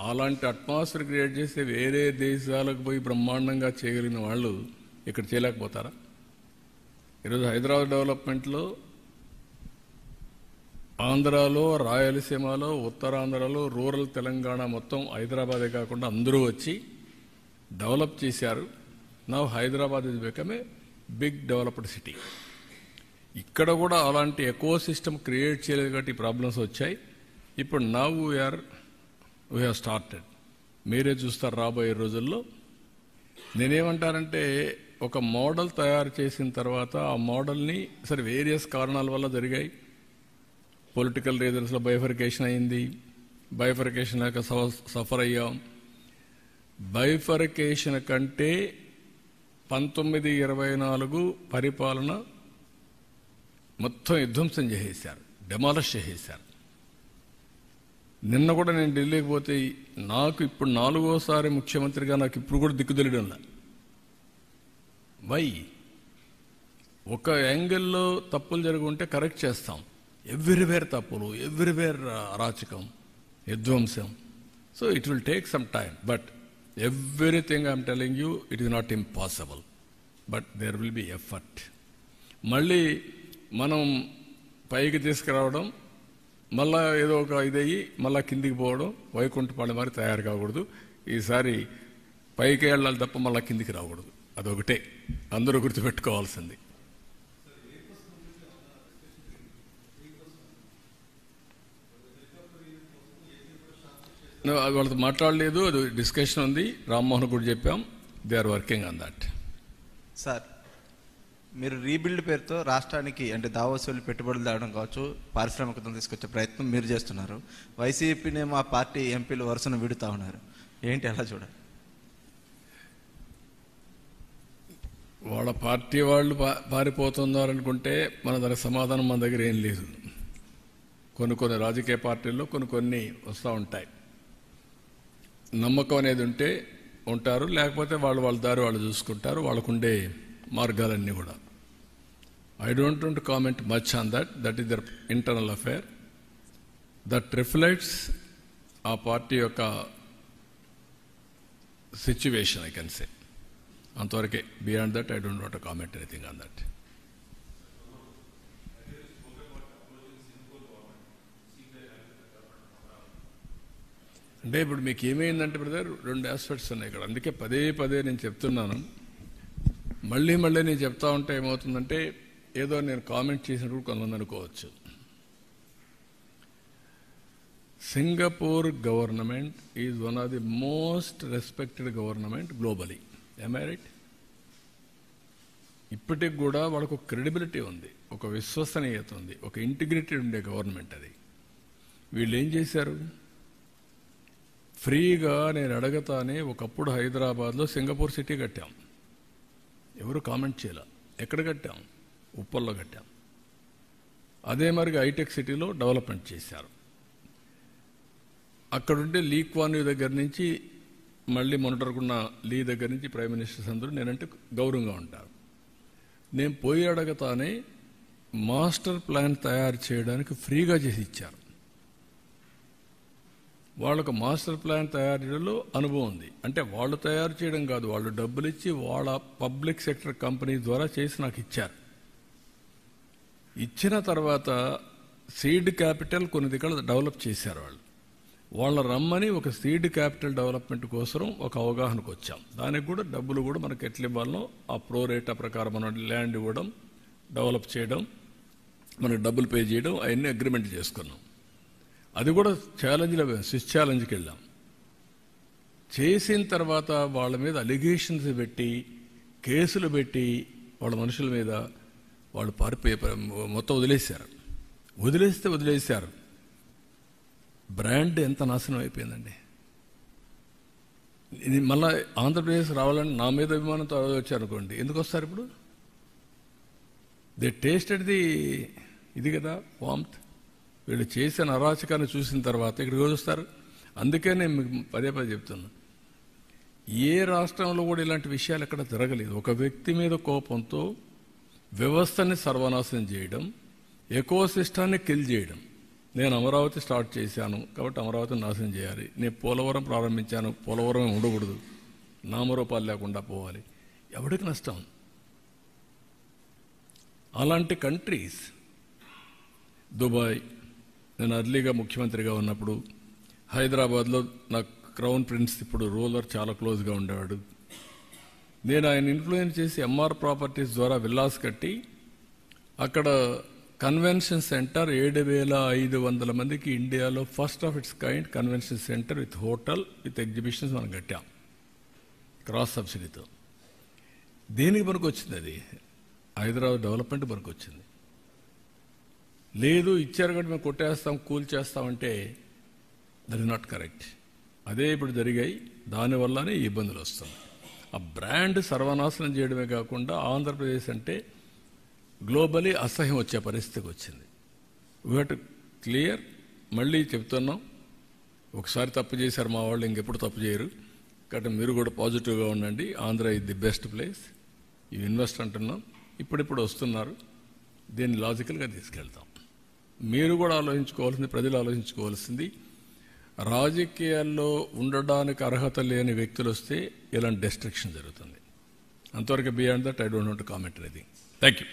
అలాంటి అట్మాస్ఫియర్ క్రియేట్ చేస్తే వేరే దేశాలకు పోయి బ్రహ్మాండంగా చేయగలిగిన వాళ్ళు ఇక్కడ చేయలేకపోతారా? ఈరోజు హైదరాబాద్ డెవలప్మెంట్లో ఆంధ్రాలో, రాయలసీమలో, ఉత్తరాంధ్రలో, రూరల్ తెలంగాణ మొత్తం హైదరాబాదే కాకుండా అందరూ వచ్చి డెవలప్ చేశారు. Now Hyderabad is become a big developed city. ఇక్కడ కూడా అలాంటి ఎకో సిస్టమ్ క్రియేట్ చేయలేదు కాబట్టి ఈ ప్రాబ్లమ్స్ వచ్చాయి. ఇప్పుడు నౌ వీ హ్యావ్ స్టార్టెడ్. మీరే చూస్తారు రాబోయే రోజుల్లో. నేనేమంటానంటే ఒక మోడల్ తయారు చేసిన తర్వాత ఆ మోడల్ని సరే వేరియస్ కారణాల వల్ల జరిగాయి. పొలిటికల్ రీజన్స్లో బైఫర్కేషన్ అయింది, బైఫర్కేషన్ సఫర్ అయ్యాం. బైఫర్కేషన్ కంటే 1924 పరిపాలన మొత్తం విధ్వంసం చేసేశారు, డెమాలిష్ చేసేశారు. నిన్న కూడా నేను ఢిల్లీకి పోతే నాకు ఇప్పుడు 4వ ముఖ్యమంత్రిగా నాకు ఇప్పుడు కూడా దిక్కుదొలియడంలా. వై? ఒక యాంగిల్లో తప్పులు జరిగి ఉంటే కరెక్ట్ చేస్తాం. ఎవ్రీవేర్ తప్పులు, ఎవ్రీవేర్ అరాచకం, విధ్వంసం. So it will take some time, but everything I'm telling you it is not impossible, but there will be effort. మళ్ళీ మనం పైకి తీసుకురావడం, మళ్ళా ఏదో ఒక ఇదయ్యి మళ్ళా కిందికి పోవడం, వైకుంఠపాళెం మరి తయారు కాకూడదు. ఈసారి పైకి వెళ్ళాలి తప్ప మళ్ళా కిందికి రాకూడదు. అదొకటే అందరూ గుర్తుపెట్టుకోవాల్సింది. అది వాళ్ళతో మాట్లాడలేదు, అది డిస్కషన్ ఉంది. రామ్మోహన్ కూడా చెప్పాం, they are working on that. Sir, మీరు రీబిల్డ్ పేరుతో రాష్ట్రానికి అంటే దావోస్ వెళ్ళి పెట్టుబడులు తేవడం కావచ్చు, పారిశ్రామికతను తీసుకొచ్చే ప్రయత్నం మీరు చేస్తున్నారు. వైసీపీనే మా పార్టీ ఎంపీలు వరుసను విడుతూ ఉన్నారు. ఏంటి అలా చూడాలి? వాళ్ళ పార్టీ వాళ్ళు పారిపోతున్నారనుకుంటే మన దానికి సమాధానం మన దగ్గర ఏం లేదు. కొన్ని రాజకీయ పార్టీల్లో కొన్ని వస్తూ ఉంటాయి. నమ్మకం అనేది ఉంటే ఉంటారు, లేకపోతే వాళ్ళ దారి వాళ్ళు చూసుకుంటారు. వాళ్ళకుండే మార్గాలన్నీ కూడా. I don't want to comment much on that. That is there internal affair. That reflects ఆ పార్టీ యొక్క సిచ్యువేషన్, ఐ కెన్ సే. అంతవరకే. Beyond that I don't want to comment anything on that. అంటే ఇప్పుడు మీకు ఏమైందంటే బ్రదర్, 2 ఆస్పెక్ట్స్ ఉన్నాయి ఇక్కడ. అందుకే పదే నేను చెప్తున్నాను. మళ్ళీ నేను చెప్తా ఉంటే ఏమవుతుందంటే ఏదో నేను కామెంట్ చేసినప్పుడు కొంతమంది అనుకోవచ్చు. Singapore government is one of the most respected government globally. am I right? ఇప్పటికి కూడా వాళ్ళకు ఒక క్రెడిబిలిటీ ఉంది, ఒక విశ్వసనీయత ఉంది, ఒక ఇంటిగ్రిటీ ఉండే గవర్నమెంట్ అది. వీళ్ళు ఏం చేశారు? ఫ్రీగా నేను అడగతానే ఒకప్పుడు హైదరాబాద్లో సింగపూర్ సిటీ కట్టాం. ఎవరు కామెంట్ చేయాల. ఎక్కడ కట్టాం? ఉప్పల్లో కట్టాం. అదే మరిగా హైటెక్ సిటీలో డెవలప్మెంట్ చేశారు. అక్కడుండే లీ క్వాన్ యూ దగ్గర నుంచి మళ్ళీ మొన్నటరుకున్న లీ దగ్గర నుంచి ప్రైమ్ మినిస్టర్స్ అందరూ నేనంటే గౌరవంగా ఉంటారు. నేను పోయి అడగతానే మాస్టర్ ప్లాన్ తయారు చేయడానికి ఫ్రీగా చేసి ఇచ్చారు. వాళ్ళకు మాస్టర్ ప్లాన్ తయారు చేయడంలో అనుభవం ఉంది. అంటే వాళ్ళు తయారు చేయడం కాదు, వాళ్ళు డబ్బులు ఇచ్చి వాళ్ళ పబ్లిక్ సెక్టర్ కంపెనీ ద్వారా చేసి నాకు ఇచ్చారు. ఇచ్చిన తర్వాత సీడ్ క్యాపిటల్ కొన్ని దగ్గర డెవలప్ చేశారు వాళ్ళు. వాళ్ళ రమ్మని ఒక సీడ్ క్యాపిటల్ డెవలప్మెంట్ కోసం ఒక అవగాహనకు వచ్చాం. దానికి కూడా డబ్బులు కూడా మనకి ఎట్లా ఇవ్వాలో ఆ ప్రో రేటా ప్రకారం మనం ల్యాండ్ ఇవ్వడం, డెవలప్ చేయడం, మనకి డబ్బులు పే చేయడం అవన్నీ అగ్రిమెంట్ చేసుకున్నాం. అది కూడా స్విస్ ఛాలెంజ్కి వెళ్ళాం. చేసిన తర్వాత వాళ్ళ మీద అలిగేషన్స్ పెట్టి కేసులు పెట్టి వాళ్ళ మనుషుల మీద వాళ్ళు మొత్తం వదిలేశారు. బ్రాండ్ ఎంత నాశనం అయిపోయిందండి. ఇది మళ్ళీ ఆంధ్రప్రదేశ్ రావాలని నా మీద అభిమానంతో వచ్చారనుకోండి, ఎందుకు వస్తారు ఇప్పుడు? దే టేస్టెడ్ ఇది కదా వామ్త్. వీళ్ళు చేసిన అరాచకాన్ని చూసిన తర్వాత ఇక్కడికి వస్తారు. అందుకే నేను మీకు పదే చెప్తున్నా, ఏ రాష్ట్రంలో కూడా ఇలాంటి విషయాలు ఎక్కడ జరగలేదు. ఒక వ్యక్తి మీద కోపంతో వ్యవస్థని సర్వనాశనం చేయడం, ఎకోసిస్టాన్ని కిల్ చేయడం. నేను అమరావతి స్టార్ట్ చేశాను కాబట్టి అమరావతిని నాశనం చేయాలి. నేను పోలవరం ప్రారంభించాను, పోలవరం ఉండకూడదు, నామరూపాలు లేకుండా పోవాలి. ఎవరికి నష్టం? అలాంటి కంట్రీస్, దుబాయ్, నేను అర్లీగా ముఖ్యమంత్రిగా ఉన్నప్పుడు హైదరాబాద్లో నాకు క్రౌన్ ప్రిన్స్ ఇప్పుడు రూలర్ చాలా క్లోజ్గా ఉండేవాడు. నేను ఆయన ఇన్ఫ్లుయెన్స్ చేసి ఎంఆర్ ప్రాపర్టీస్ ద్వారా విల్లాస్ కట్టి అక్కడ కన్వెన్షన్ సెంటర్ 7,500 మందికి ఇండియాలో first of it's kind convention centre with hotel with exhibitions మనం కట్టాం క్రాస్ సబ్సిడీతో. దేనికి మనకు వచ్చింది? అది హైదరాబాద్ డెవలప్మెంట్ మనకు వచ్చింది. లేదు ఇచ్చారు కాబట్టి మేము కొట్టేస్తాం, కూల్ చేస్తామంటే దట్ ఇస్ నాట్ కరెక్ట్. అదే ఇప్పుడు జరిగాయి. దానివల్లనే ఈ ఇబ్బందులు వస్తుంది. ఆ బ్రాండ్ సర్వనాశనం చేయడమే కాకుండా ఆంధ్రప్రదేశ్ అంటే గ్లోబలీ అసహ్యం వచ్చే పరిస్థితికి వచ్చింది. We have to clear. మళ్ళీ చెప్తున్నాం, ఒకసారి తప్పు చేశారు మా వాళ్ళు, ఇంకెప్పుడు తప్పు చేయరు. కాబట్టి మీరు కూడా పాజిటివ్గా ఉండండి. Andhra is the best place. You invest అంటున్నాం, ఇప్పుడిప్పుడు వస్తున్నారు. దీన్ని లాజికల్గా తీసుకెళ్తాం. మీరు కూడా ఆలోచించుకోవాల్సింది, ప్రజలు ఆలోచించుకోవాల్సింది, రాజకీయాల్లో ఉండడానికి అర్హత లేని వ్యక్తులు వస్తే ఇలాంటి డిస్ట్రక్షన్ జరుగుతుంది. అంతవరకు beyond that I don't want to comment anything. Thank you.